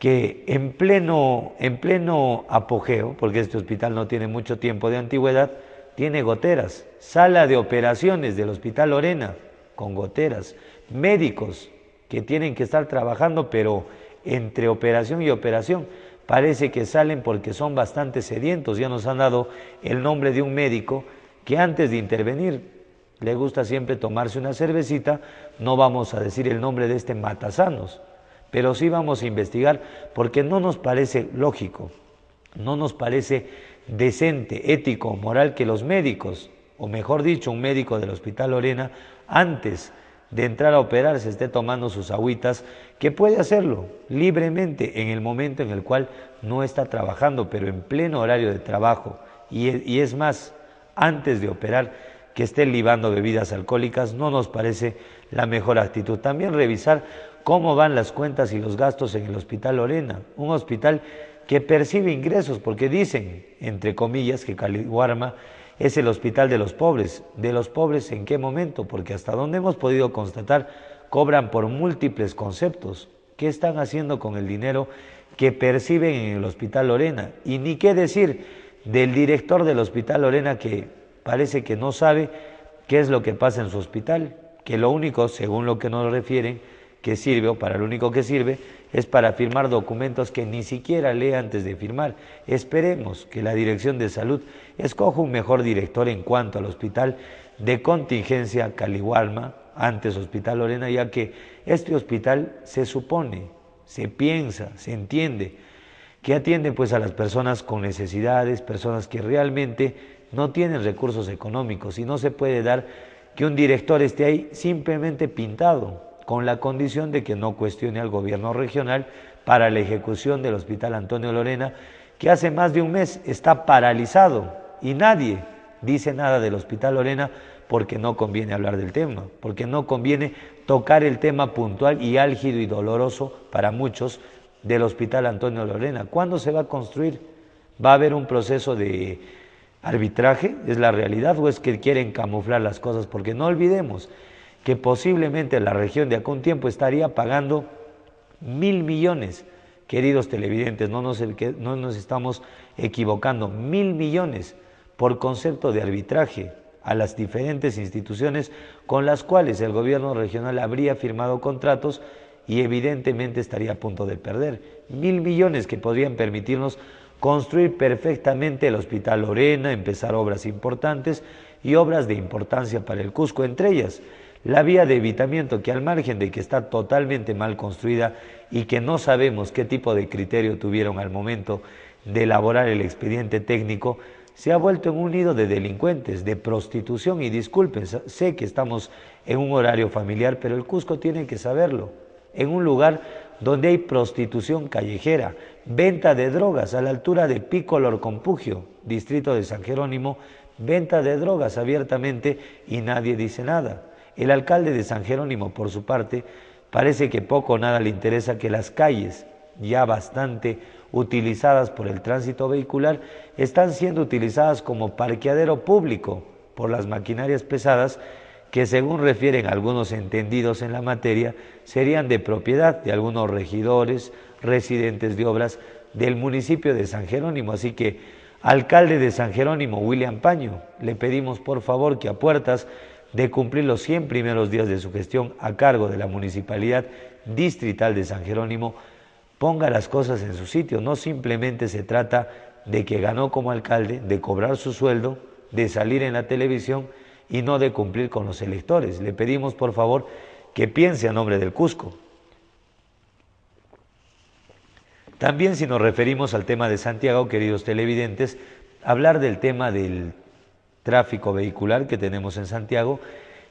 que en pleno apogeo, porque este hospital no tiene mucho tiempo de antigüedad, tiene goteras. Sala de operaciones del Hospital Lorena, con goteras. Médicos que tienen que estar trabajando, pero entre operación y operación, parece que salen porque son bastante sedientos. Ya nos han dado el nombre de un médico que antes de intervenir le gusta siempre tomarse una cervecita. No vamos a decir el nombre de este matasanos, pero sí vamos a investigar, porque no nos parece lógico, no nos parece decente, ético, moral que los médicos, o mejor dicho, un médico del Hospital Lorena, antes de entrar a operar se esté tomando sus agüitas, que puede hacerlo libremente en el momento en el cual no está trabajando, pero en pleno horario de trabajo, y es más, antes de operar, que esté libando bebidas alcohólicas, no nos parece la mejor actitud. También revisar cómo van las cuentas y los gastos en el Hospital Lorena, un hospital que percibe ingresos, porque dicen, entre comillas, que Caliwarma es el hospital de los pobres. ¿De los pobres en qué momento? Porque hasta donde hemos podido constatar, cobran por múltiples conceptos. ¿Qué están haciendo con el dinero que perciben en el Hospital Lorena? Y ni qué decir del director del Hospital Lorena, que parece que no sabe qué es lo que pasa en su hospital, que lo único, según lo que nos refieren, que sirve, o para lo único que sirve, es para firmar documentos que ni siquiera lee antes de firmar. Esperemos que la Dirección de Salud escoja un mejor director en cuanto al hospital de contingencia Caliwarma, antes Hospital Lorena, ya que este hospital se supone, se piensa, se entiende, que atiende pues a las personas con necesidades, personas que realmente no tienen recursos económicos, y no se puede dar que un director esté ahí simplemente pintado, con la condición de que no cuestione al gobierno regional para la ejecución del Hospital Antonio Lorena, que hace más de un mes está paralizado y nadie dice nada del Hospital Lorena, porque no conviene hablar del tema, porque no conviene tocar el tema puntual y álgido y doloroso para muchos del Hospital Antonio Lorena. ¿Cuándo se va a construir? ¿Va a haber un proceso de arbitraje? ¿Es la realidad o es que quieren camuflar las cosas? Porque no olvidemos que posiblemente la región de acá un tiempo estaría pagando 1.000 millones, queridos televidentes, no nos estamos equivocando, 1.000 millones por concepto de arbitraje a las diferentes instituciones con las cuales el gobierno regional habría firmado contratos y evidentemente estaría a punto de perder. 1.000 millones que podrían permitirnos construir perfectamente el Hospital Lorena, empezar obras importantes y obras de importancia para el Cusco, entre ellas la vía de evitamiento, que al margen de que está totalmente mal construida y que no sabemos qué tipo de criterio tuvieron al momento de elaborar el expediente técnico, se ha vuelto en un nido de delincuentes, de prostitución. Y disculpen, sé que estamos en un horario familiar, pero el Cusco tiene que saberlo. En un lugar donde hay prostitución callejera, venta de drogas a la altura de Picolor Compugio, distrito de San Jerónimo, venta de drogas abiertamente y nadie dice nada. El alcalde de San Jerónimo, por su parte, parece que poco o nada le interesa que las calles, ya bastante utilizadas por el tránsito vehicular, están siendo utilizadas como parqueadero público por las maquinarias pesadas que, según refieren algunos entendidos en la materia, serían de propiedad de algunos regidores, residentes de obras del municipio de San Jerónimo. Así que, alcalde de San Jerónimo, William Paño, le pedimos por favor que, a puertas de cumplir los 100 primeros días de su gestión a cargo de la Municipalidad Distrital de San Jerónimo, ponga las cosas en su sitio. No simplemente se trata de que ganó como alcalde, de cobrar su sueldo, de salir en la televisión y no de cumplir con los electores. Le pedimos por favor que piense a nombre del Cusco. También, si nos referimos al tema de Santiago, queridos televidentes, hablar del tema del tráfico vehicular que tenemos en Santiago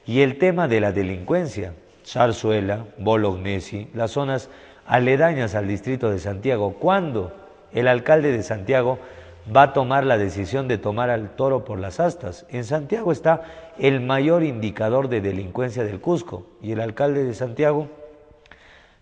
y el tema de la delincuencia. Zarzuela, Bolognesi, las zonas aledañas al distrito de Santiago. ¿Cuándo el alcalde de Santiago va a tomar la decisión de tomar al toro por las astas? En Santiago está el mayor indicador de delincuencia del Cusco y el alcalde de Santiago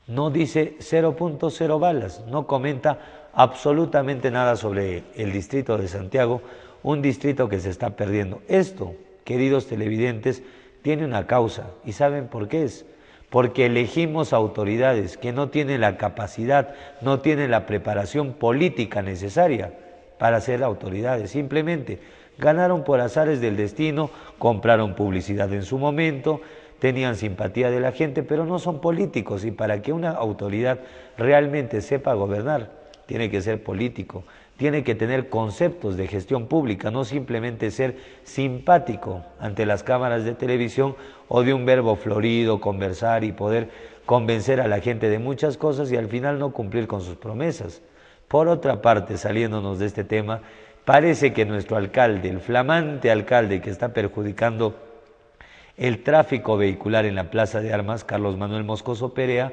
no dice 0.0 balas, no comenta absolutamente nada sobre el distrito de Santiago, un distrito que se está perdiendo. Esto, queridos televidentes, tiene una causa, ¿y saben por qué es? Porque elegimos autoridades que no tienen la capacidad, no tienen la preparación política necesaria para ser autoridades. Simplemente ganaron por azares del destino, compraron publicidad en su momento, tenían simpatía de la gente, pero no son políticos. Y para que una autoridad realmente sepa gobernar, tiene que ser político, tiene que tener conceptos de gestión pública, no simplemente ser simpático ante las cámaras de televisión o de un verbo florido, conversar y poder convencer a la gente de muchas cosas y al final no cumplir con sus promesas. Por otra parte, saliéndonos de este tema, parece que nuestro alcalde, el flamante alcalde que está perjudicando el tráfico vehicular en la Plaza de Armas, Carlos Manuel Moscoso Perea,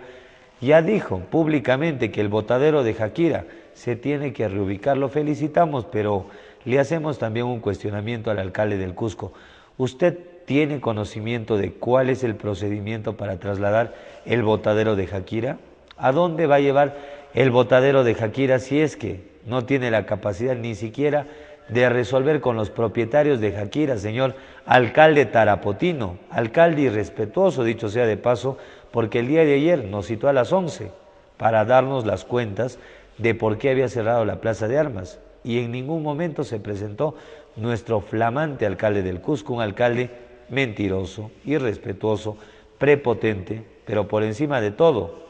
ya dijo públicamente que el botadero de Jaquira se tiene que reubicar. Lo felicitamos, pero le hacemos también un cuestionamiento al alcalde del Cusco. ¿Usted tiene conocimiento de cuál es el procedimiento para trasladar el botadero de Jaquira? ¿A dónde va a llevar el botadero de Jaquira si es que no tiene la capacidad ni siquiera de resolver con los propietarios de Jaquira, señor alcalde tarapotino, alcalde irrespetuoso, dicho sea de paso, porque el día de ayer nos citó a las 11 para darnos las cuentas de por qué había cerrado la Plaza de Armas, y en ningún momento se presentó nuestro flamante alcalde del Cusco, un alcalde mentiroso, irrespetuoso, prepotente, pero por encima de todo,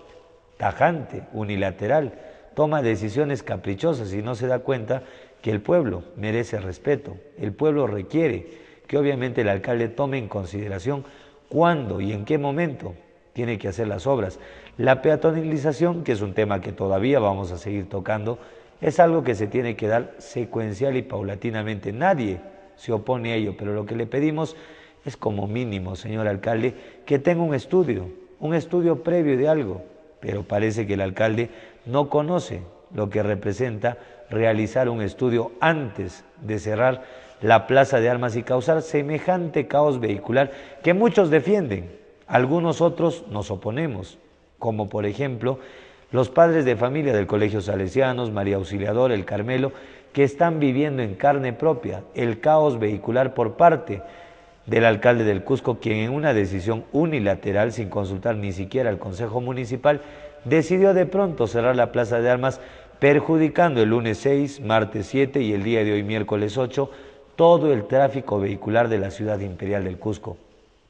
tajante, unilateral, toma decisiones caprichosas y no se da cuenta que el pueblo merece respeto, el pueblo requiere que obviamente el alcalde tome en consideración cuándo y en qué momento tiene que hacer las obras. La peatonalización, que es un tema que todavía vamos a seguir tocando, es algo que se tiene que dar secuencial y paulatinamente. Nadie se opone a ello, pero lo que le pedimos es como mínimo, señor alcalde, que tenga un estudio previo de algo, pero parece que el alcalde no conoce lo que representa realizar un estudio antes de cerrar la Plaza de Armas y causar semejante caos vehicular que muchos defienden, algunos otros nos oponemos, como por ejemplo los padres de familia del Colegio Salesianos, María Auxiliadora, el Carmelo, que están viviendo en carne propia el caos vehicular por parte del alcalde del Cusco, quien en una decisión unilateral, sin consultar ni siquiera al Consejo Municipal, decidió de pronto cerrar la Plaza de Armas, perjudicando el lunes 6, martes 7 y el día de hoy miércoles 8 todo el tráfico vehicular de la ciudad imperial del Cusco.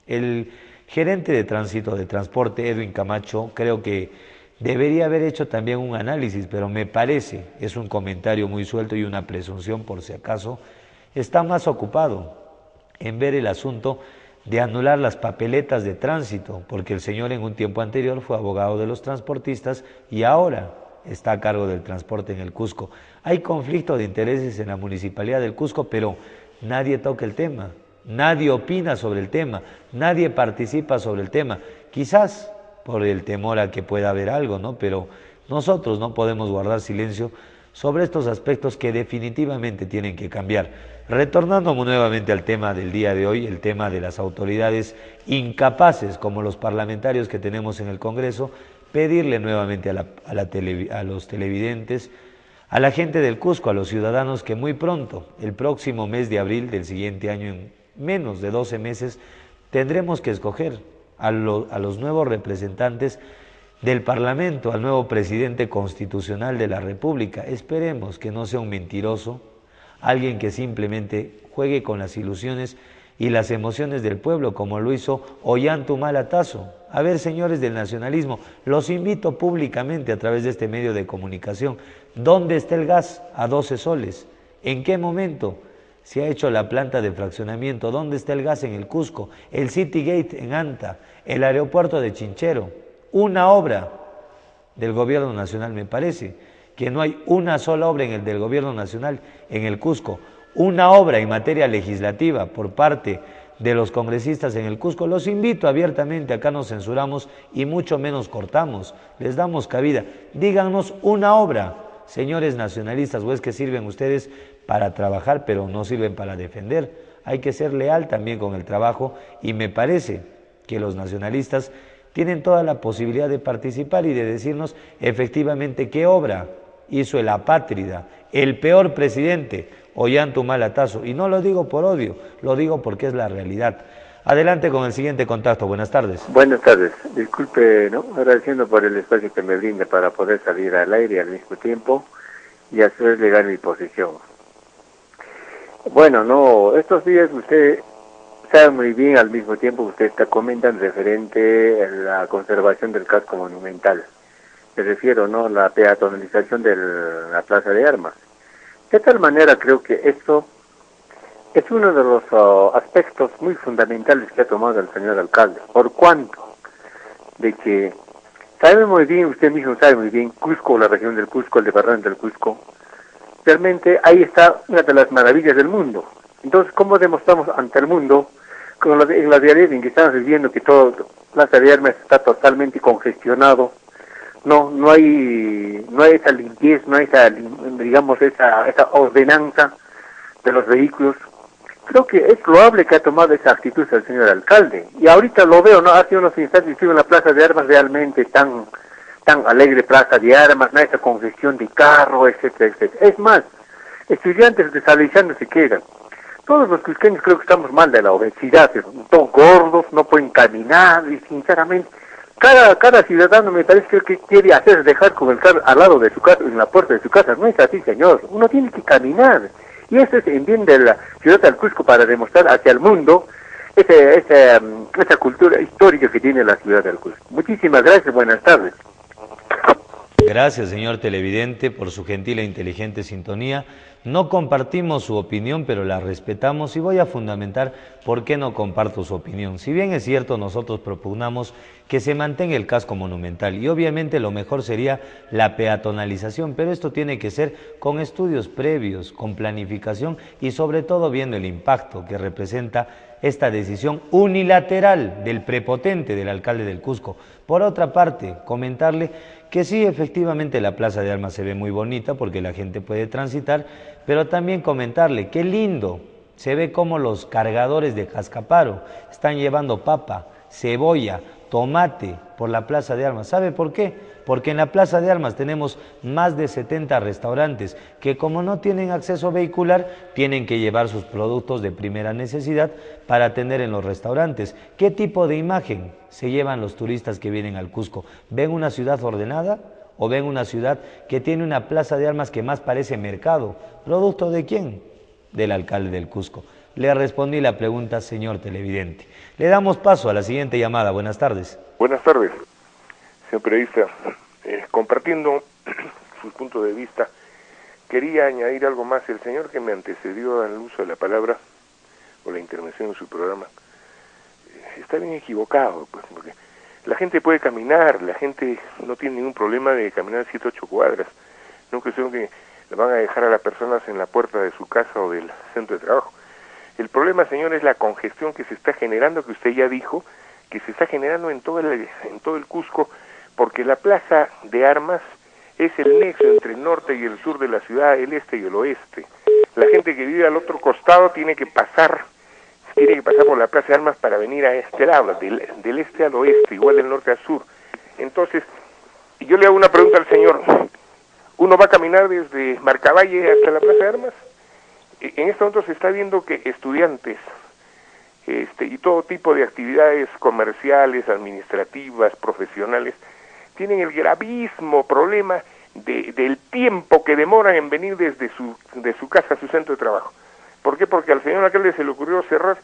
El gerente de tránsito de transporte, Edwin Camacho, creo que debería haber hecho también un análisis, pero me parece, es un comentario muy suelto y una presunción por si acaso, está más ocupado en ver el asunto de anular las papeletas de tránsito, porque el señor en un tiempo anterior fue abogado de los transportistas y ahora está a cargo del transporte en el Cusco. Hay conflicto de intereses en la Municipalidad del Cusco, pero nadie toca el tema, nadie opina sobre el tema, nadie participa sobre el tema, quizás por el temor a que pueda haber algo, ¿no? Pero nosotros no podemos guardar silencio sobre estos aspectos que definitivamente tienen que cambiar. Retornando nuevamente al tema del día de hoy, el tema de las autoridades incapaces, como los parlamentarios que tenemos en el Congreso, pedirle nuevamente a los televidentes, a la gente del Cusco, a los ciudadanos, que muy pronto, el próximo mes de abril del siguiente año, en menos de 12 meses, tendremos que escoger a los nuevos representantes del Parlamento, al nuevo presidente constitucional de la República. Esperemos que no sea un mentiroso, alguien que simplemente juegue con las ilusiones y las emociones del pueblo, como lo hizo Ollanta Tazo. A ver, señores del nacionalismo, los invito públicamente a través de este medio de comunicación. ¿Dónde está el gas a 12 soles? ¿En qué momento se ha hecho la planta de fraccionamiento? ¿Dónde está el gas en el Cusco? El City Gate en Anta, el aeropuerto de Chinchero. Una obra del gobierno nacional, me parece que no hay una sola obra en el del gobierno nacional en el Cusco. Una obra en materia legislativa por parte de los congresistas en el Cusco. Los invito abiertamente, acá no censuramos y mucho menos cortamos, les damos cabida. Díganos una obra, señores nacionalistas, o es que sirven ustedes para trabajar, pero no sirven para defender. Hay que ser leal también con el trabajo y me parece que los nacionalistas tienen toda la posibilidad de participar y de decirnos efectivamente qué obra hizo el apátrida, el peor presidente, Ollanta Tazo. Y no lo digo por odio, lo digo porque es la realidad. Adelante con el siguiente contacto. Buenas tardes. Buenas tardes. Disculpe, ¿no? Agradeciendo por el espacio que me brinda para poder salir al aire al mismo tiempo y hacer llegar mi posición. Bueno, no, estos días usted sabe muy bien, al mismo tiempo usted está comentando referente a la conservación del casco monumental. Me refiero, ¿no?, la peatonalización de la Plaza de Armas. De tal manera creo que esto es uno de los aspectos muy fundamentales que ha tomado el señor alcalde. ¿Por cuánto? De que sabe muy bien, usted mismo sabe muy bien, Cusco, la región del Cusco, el departamento del Cusco, realmente ahí está una de las maravillas del mundo. Entonces, ¿cómo demostramos ante el mundo, en la realidad en que estamos viviendo, que todo Plaza de Armas está totalmente congestionado? No hay esa limpieza, no hay esa, digamos, esa ordenanza de los vehículos. Creo que es loable que ha tomado esa actitud el señor alcalde. Y ahorita lo veo, ¿no? Hace unos instantes estuve en la Plaza de Armas, realmente están tan alegre plaza de armas, no hay esa congestión de carro, etcétera, etcétera. Es más, estudiantes de Salesiano se quedan. Todos los cusqueños creo que estamos mal de la obesidad, todos gordos, no pueden caminar, y sinceramente, cada ciudadano me parece que lo que quiere hacer es dejar con el carro al lado de su casa, en la puerta de su casa. No es así, señor. Uno tiene que caminar. Y eso es en bien de la ciudad del Cusco para demostrar hacia el mundo esa cultura histórica que tiene la ciudad del Cusco. Muchísimas gracias, buenas tardes. Gracias, señor televidente, por su gentil e inteligente sintonía. No compartimos su opinión, pero la respetamos y voy a fundamentar por qué no comparto su opinión. Si bien es cierto, nosotros propugnamos que se mantenga el casco monumental y obviamente lo mejor sería la peatonalización, pero esto tiene que ser con estudios previos, con planificación y sobre todo viendo el impacto que representa esta decisión unilateral del prepotente del alcalde del Cusco. Por otra parte, comentarle que sí, efectivamente la Plaza de Armas se ve muy bonita porque la gente puede transitar, pero también comentarle qué lindo se ve cómo los cargadores de Cascaparo están llevando papa, cebolla, tomate por la Plaza de Armas. ¿Sabe por qué? Porque en la Plaza de Armas tenemos más de 70 restaurantes que como no tienen acceso vehicular, tienen que llevar sus productos de primera necesidad para tener en los restaurantes. ¿Qué tipo de imagen se llevan los turistas que vienen al Cusco? ¿Ven una ciudad ordenada o ven una ciudad que tiene una Plaza de Armas que más parece mercado? ¿Producto de quién? Del alcalde del Cusco. Le respondí la pregunta, señor televidente. Le damos paso a la siguiente llamada. Buenas tardes. Buenas tardes, señor periodista. Compartiendo sus puntos de vista, quería añadir algo más. El señor que me antecedió al uso de la palabra o la intervención en su programa está bien equivocado, pues, porque la gente puede caminar, la gente no tiene ningún problema de caminar 7 o 8 cuadras. No creo que le van a dejar a las personas en la puerta de su casa o del centro de trabajo. El problema, señor, es la congestión que se está generando, que usted ya dijo, que se está generando en todo el Cusco, porque la Plaza de Armas es el nexo entre el norte y el sur de la ciudad, el este y el oeste. La gente que vive al otro costado tiene que pasar por la Plaza de Armas para venir a este lado, del este al oeste, igual del norte al sur. Entonces, yo le hago una pregunta al señor. ¿Uno va a caminar desde Marcavalle hasta la Plaza de Armas? En este momento se está viendo que estudiantes y todo tipo de actividades comerciales, administrativas, profesionales, tienen el gravísimo problema del tiempo que demoran en venir de su casa a su centro de trabajo. ¿Por qué? Porque al señor alcalde se le ocurrió cerrar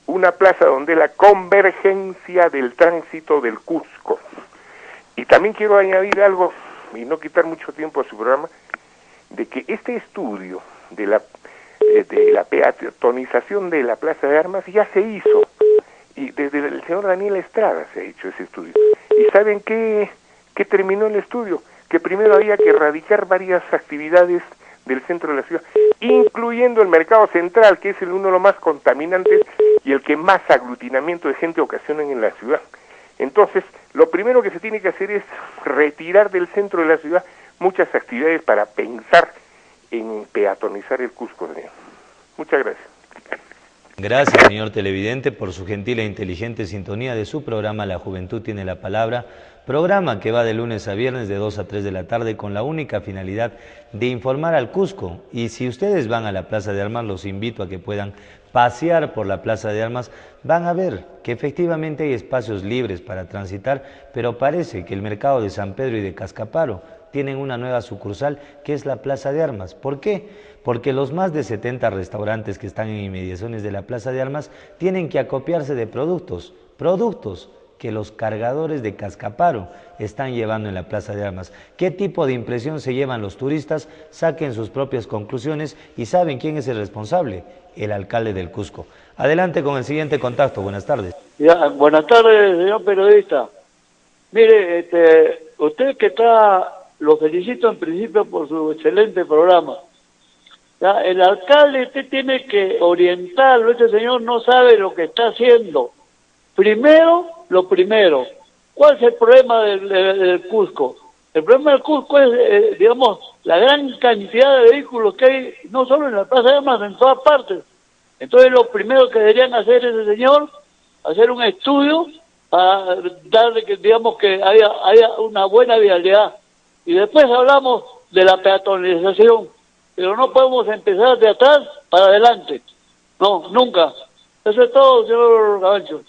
una plaza donde la convergencia del tránsito del Cusco. Y también quiero añadir algo, y no quitar mucho tiempo a su programa, de que este estudio de la peatonización de la Plaza de Armas ya se hizo, y desde el señor Daniel Estrada se ha hecho ese estudio. ¿Y saben qué terminó el estudio? Que primero había que erradicar varias actividades del centro de la ciudad, incluyendo el mercado central, que es uno de los más contaminantes y el que más aglutinamiento de gente ocasiona en la ciudad. Entonces, lo primero que se tiene que hacer es retirar del centro de la ciudad muchas actividades para pensar en peatonizar el Cusco, señor. Muchas gracias. Gracias, señor televidente, por su gentil e inteligente sintonía de su programa La Juventud Tiene la Palabra, programa que va de lunes a viernes de 2 a 3 de la tarde con la única finalidad de informar al Cusco. Y si ustedes van a la Plaza de Armas, los invito a que puedan pasear por la Plaza de Armas. Van a ver que efectivamente hay espacios libres para transitar, pero parece que el mercado de San Pedro y de Cascaparo tienen una nueva sucursal que es la Plaza de Armas. ¿Por qué? Porque los más de 70 restaurantes que están en inmediaciones de la Plaza de Armas tienen que acopiarse de productos que los cargadores de Cascaparo están llevando en la Plaza de Armas. ¿Qué tipo de impresión se llevan los turistas? Saquen sus propias conclusiones y ¿saben quién es el responsable? El alcalde del Cusco. Adelante con el siguiente contacto. Buenas tardes. Ya, buenas tardes, señor periodista. Mire, usted que lo felicito en principio por su excelente programa. Ya, el alcalde usted tiene que orientarlo, este señor no sabe lo que está haciendo. Lo primero, ¿cuál es el problema del Cusco? El problema del Cusco es, digamos, la gran cantidad de vehículos que hay, no solo en la Plaza de Armas, en todas partes. Entonces lo primero que deberían hacer ese señor, hacer un estudio para darle que, digamos, que haya una buena vialidad. Y después hablamos de la peatonalización, pero no podemos empezar de atrás para adelante. No, nunca. Eso es todo, señor Gabancho.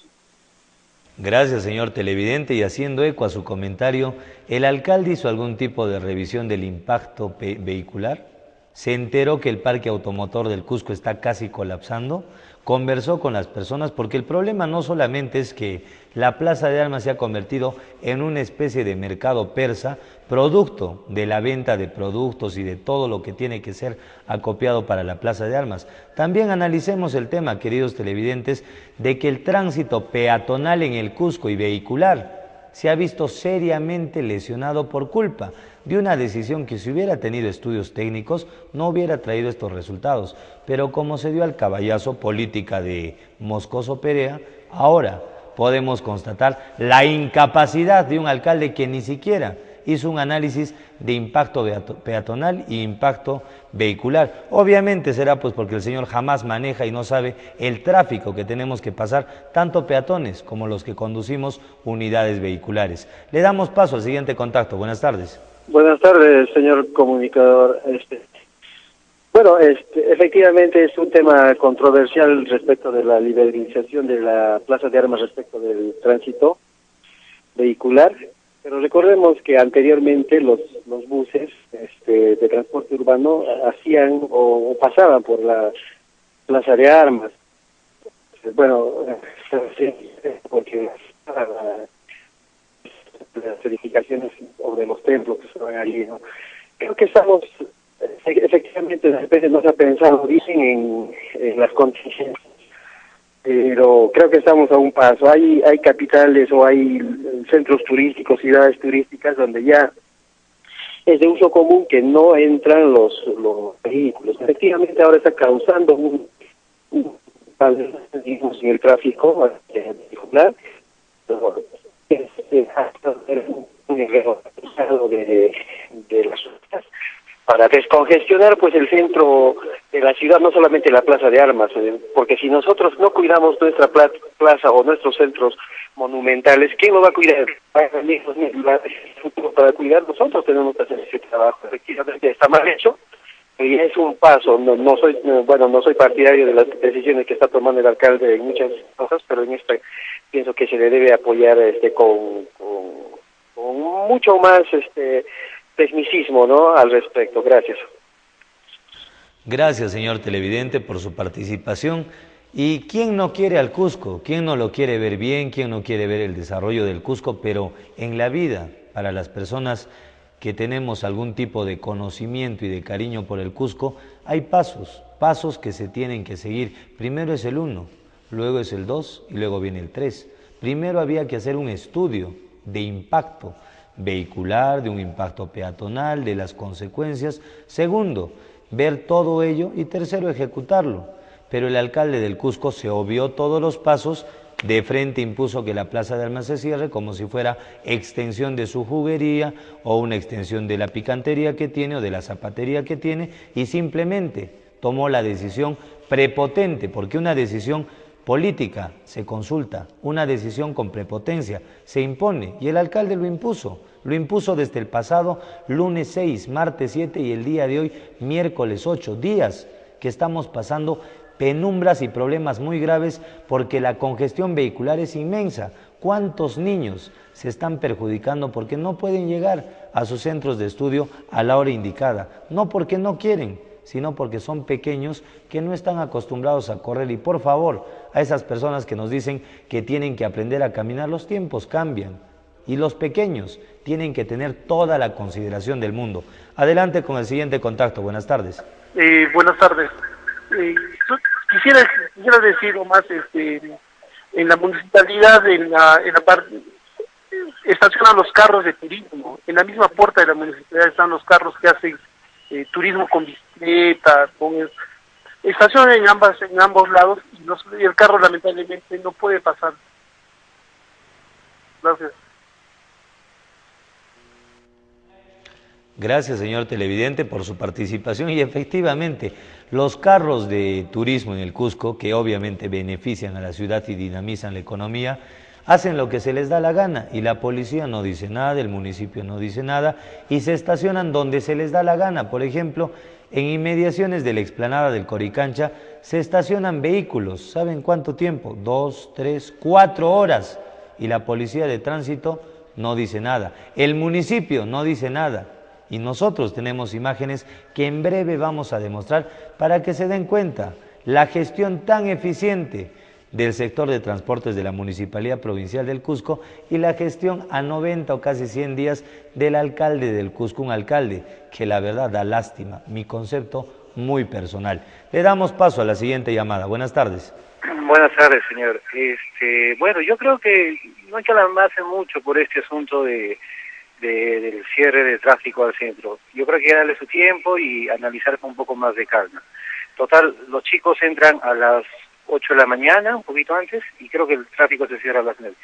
Gracias, señor televidente, y haciendo eco a su comentario, ¿el alcalde hizo algún tipo de revisión del impacto vehicular? ¿Se enteró que el parque automotor del Cusco está casi colapsando? ¿Conversó con las personas? Porque el problema no solamente es que la Plaza de Armas se ha convertido en una especie de mercado persa, producto de la venta de productos y de todo lo que tiene que ser acopiado para la Plaza de Armas. También analicemos el tema, queridos televidentes, de que el tránsito peatonal en el Cusco y vehicular se ha visto seriamente lesionado por culpa de una decisión que, si hubiera tenido estudios técnicos, no hubiera traído estos resultados. Pero como se dio al caballazo, política de Moscoso Perea, ahora podemos constatar la incapacidad de un alcalde que ni siquiera hizo un análisis de impacto peatonal y impacto vehicular. Obviamente será pues porque el señor jamás maneja y no sabe el tráfico que tenemos que pasar, tanto peatones como los que conducimos unidades vehiculares. Le damos paso al siguiente contacto. Buenas tardes. Buenas tardes, señor comunicador. Bueno, efectivamente es un tema controversial respecto de la liberalización de la Plaza de Armas respecto del tránsito vehicular, pero recordemos que anteriormente los buses de transporte urbano hacían o pasaban por la Plaza de Armas. Bueno, porque las edificaciones o de los templos que estaban allí, ¿no? Creo que estamos, efectivamente, de repente no se ha pensado bien en las contingencias, pero creo que estamos a un paso. Hay capitales o hay centros turísticos, ciudades turísticas, donde ya es de uso común que no entran los vehículos. Efectivamente, ahora está causando un en el tráfico vehicular, de las rutas para descongestionar pues el centro de la ciudad, no solamente la Plaza de Armas, porque si nosotros no cuidamos nuestra plaza o nuestros centros monumentales, ¿quién lo va a cuidar? Para cuidar nosotros tenemos que hacer ese trabajo. Efectivamente está mal hecho y es un paso. No soy partidario de las decisiones que está tomando el alcalde en muchas cosas, pero en esta pienso que se le debe apoyar con mucho más tecnicismo, ¿no?, al respecto. Gracias. Gracias, señor televidente, por su participación. ¿Y quién no quiere al Cusco? ¿Quién no lo quiere ver bien? ¿Quién no quiere ver el desarrollo del Cusco? Pero en la vida, para las personas que tenemos algún tipo de conocimiento y de cariño por el Cusco, hay pasos que se tienen que seguir. Primero es el 1, luego es el 2 y luego viene el 3. Primero había que hacer un estudio de impacto vehicular, de un impacto peatonal, de las consecuencias. Segundo, ver todo ello, y tercero, ejecutarlo. Pero el alcalde del Cusco se obvió todos los pasos, de frente impuso que la Plaza de Armas se cierre como si fuera extensión de su juguería o una extensión de la picantería que tiene o de la zapatería que tiene, y simplemente tomó la decisión prepotente, porque una decisión política se consulta, una decisión con prepotencia se impone, y el alcalde lo impuso desde el pasado lunes 6, martes 7 y el día de hoy, miércoles 8, días que estamos pasando penumbras y problemas muy graves porque la congestión vehicular es inmensa. ¿Cuántos niños se están perjudicando porque no pueden llegar a sus centros de estudio a la hora indicada? No porque no quieren, sino porque son pequeños que no están acostumbrados a correr. Y por favor, a esas personas que nos dicen que tienen que aprender a caminar, los tiempos cambian y los pequeños tienen que tener toda la consideración del mundo. Adelante con el siguiente contacto. Buenas tardes. Buenas tardes. Quisiera decir más, en la municipalidad, en la parte, estacionan los carros de turismo. En la misma puerta de la municipalidad están los carros que hacen turismo con bicicleta, estacionan en ambos lados, y el carro lamentablemente no puede pasar. Gracias. Gracias, señor televidente, por su participación. Y efectivamente, los carros de turismo en el Cusco, que obviamente benefician a la ciudad y dinamizan la economía, hacen lo que se les da la gana y la policía no dice nada, el municipio no dice nada y se estacionan donde se les da la gana. Por ejemplo, en inmediaciones de la explanada del Coricancha se estacionan vehículos. ¿Saben cuánto tiempo? 2, 3, 4 horas. Y la policía de tránsito no dice nada. El municipio no dice nada. Y nosotros tenemos imágenes que en breve vamos a demostrar para que se den cuenta la gestión tan eficiente del sector de transportes de la Municipalidad Provincial del Cusco y la gestión a 90 o casi 100 días del alcalde del Cusco, un alcalde que la verdad da lástima, mi concepto muy personal. Le damos paso a la siguiente llamada. Buenas tardes. Buenas tardes, señor. Bueno, yo creo que no hay que alarmarse mucho por este asunto del cierre de tráfico al centro. Yo creo que hay que darle su tiempo y analizar con un poco más de calma. Total, los chicos entran a las 8 de la mañana, un poquito antes, y creo que el tráfico se cierra a las 9.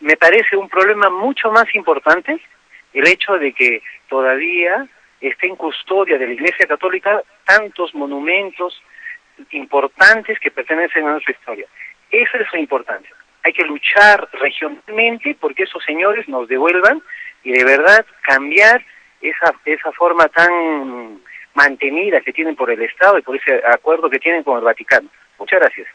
Me parece un problema mucho más importante el hecho de que todavía esté en custodia de la Iglesia Católica tantos monumentos importantes que pertenecen a nuestra historia. Eso es lo importante. Hay que luchar regionalmente porque esos señores nos devuelvan y de verdad cambiar esa forma tan mantenida que tienen por el Estado y por ese acuerdo que tienen con el Vaticano. Muchas gracias.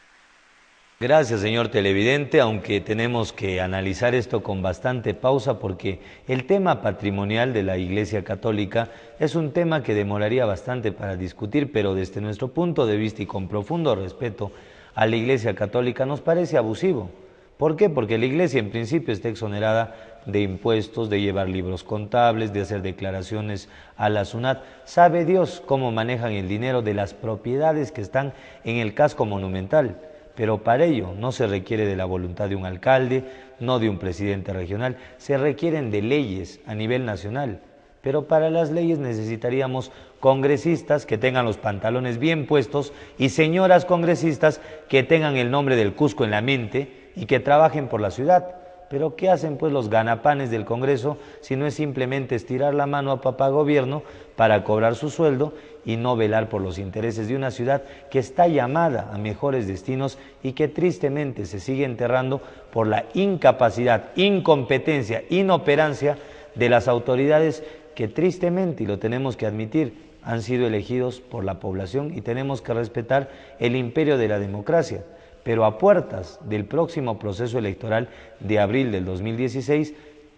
Gracias, señor televidente, aunque tenemos que analizar esto con bastante pausa porque el tema patrimonial de la Iglesia Católica es un tema que demoraría bastante para discutir, pero desde nuestro punto de vista y con profundo respeto a la Iglesia Católica nos parece abusivo. ¿Por qué? Porque la Iglesia en principio está exonerada de impuestos, de llevar libros contables, de hacer declaraciones a la SUNAT. Sabe Dios cómo manejan el dinero de las propiedades que están en el casco monumental. Pero para ello no se requiere de la voluntad de un alcalde, no de un presidente regional, se requieren de leyes a nivel nacional. Pero para las leyes necesitaríamos congresistas que tengan los pantalones bien puestos y señoras congresistas que tengan el nombre del Cusco en la mente y que trabajen por la ciudad. Pero ¿qué hacen pues los ganapanes del Congreso si no es simplemente estirar la mano a papá gobierno para cobrar su sueldo y no velar por los intereses de una ciudad que está llamada a mejores destinos y que tristemente se sigue enterrando por la incapacidad, incompetencia, inoperancia de las autoridades que tristemente, y lo tenemos que admitir, han sido elegidos por la población y tenemos que respetar el imperio de la democracia? Pero a puertas del próximo proceso electoral de abril del 2016,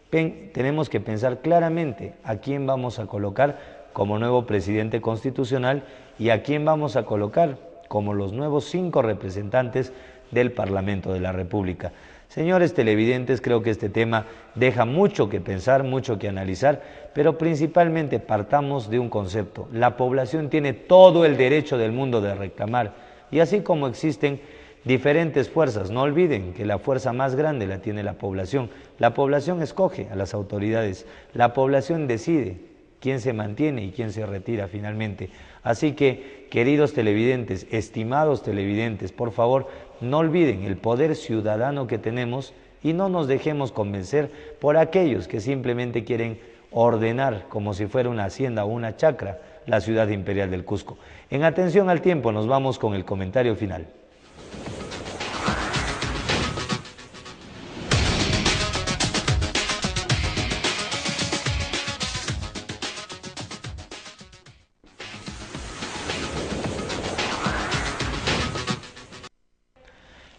tenemos que pensar claramente a quién vamos a colocar como nuevo presidente constitucional y a quién vamos a colocar como los nuevos 5 representantes del Parlamento de la República. Señores televidentes, creo que este tema deja mucho que pensar, mucho que analizar, pero principalmente partamos de un concepto. La población tiene todo el derecho del mundo de reclamar, y así como existen diferentes fuerzas, no olviden que la fuerza más grande la tiene la población. La población escoge a las autoridades, la población decide quién se mantiene y quién se retira finalmente. Así que, queridos televidentes, estimados televidentes, por favor, no olviden el poder ciudadano que tenemos y no nos dejemos convencer por aquellos que simplemente quieren ordenar como si fuera una hacienda o una chacra la ciudad imperial del Cusco. En atención al tiempo, nos vamos con el comentario final.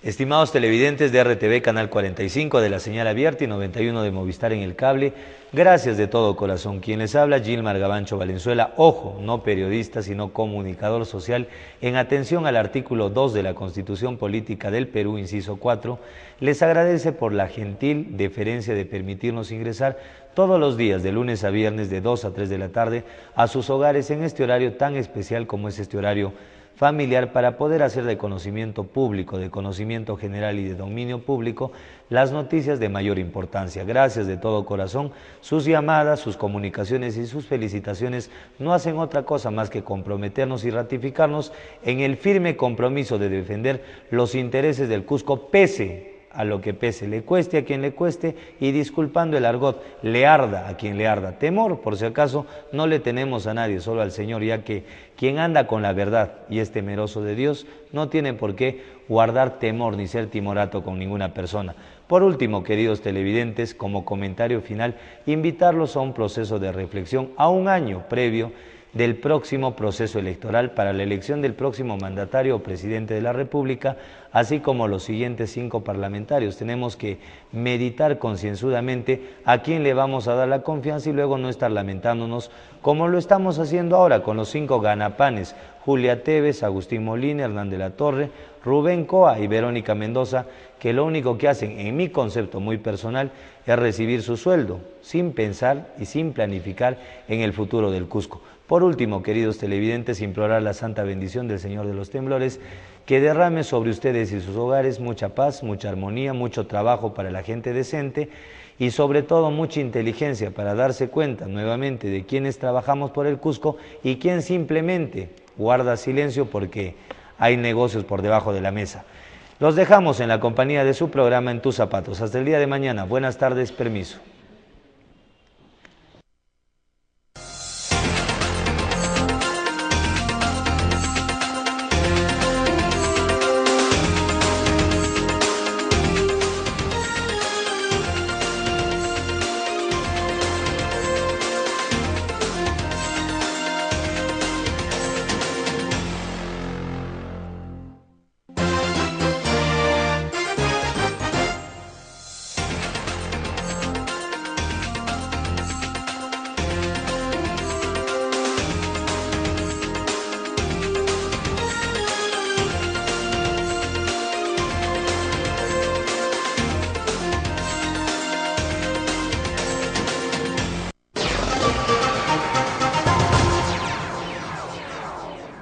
Estimados televidentes de RTV Canal 45 de la señal abierta y 91 de Movistar en el cable, gracias de todo corazón. Quien les habla, Gilmar Gavancho Valenzuela, ojo, no periodista sino comunicador social, en atención al artículo 2 de la Constitución Política del Perú, inciso 4, les agradece por la gentil deferencia de permitirnos ingresar todos los días de lunes a viernes de 2 a 3 de la tarde a sus hogares en este horario tan especial como es este horario familiar para poder hacer de conocimiento público, de conocimiento general y de dominio público las noticias de mayor importancia. Gracias de todo corazón. Sus llamadas, sus comunicaciones y sus felicitaciones no hacen otra cosa más que comprometernos y ratificarnos en el firme compromiso de defender los intereses del Cusco pese a lo que pese, le cueste a quien le cueste, y disculpando el argot, le arda a quien le arda. Temor, por si acaso, no le tenemos a nadie, solo al Señor, ya que quien anda con la verdad y es temeroso de Dios, no tiene por qué guardar temor ni ser timorato con ninguna persona. Por último, queridos televidentes, como comentario final, invitarlos a un proceso de reflexión a un año previo del próximo proceso electoral para la elección del próximo mandatario o presidente de la República, así como los siguientes 5 parlamentarios. Tenemos que meditar concienzudamente a quién le vamos a dar la confianza y luego no estar lamentándonos como lo estamos haciendo ahora con los 5 ganapanes: Julia Tevez, Agustín Molina, Hernán de la Torre, Rubén Coa y Verónica Mendoza, que lo único que hacen, en mi concepto muy personal, es recibir su sueldo, sin pensar y sin planificar en el futuro del Cusco. Por último, queridos televidentes, implorar la santa bendición del Señor de los Temblores, que derrame sobre ustedes y sus hogares mucha paz, mucha armonía, mucho trabajo para la gente decente y sobre todo mucha inteligencia para darse cuenta nuevamente de quienes trabajamos por el Cusco y quién simplemente guarda silencio porque hay negocios por debajo de la mesa. Los dejamos en la compañía de su programa En Tus Zapatos. Hasta el día de mañana. Buenas tardes, permiso.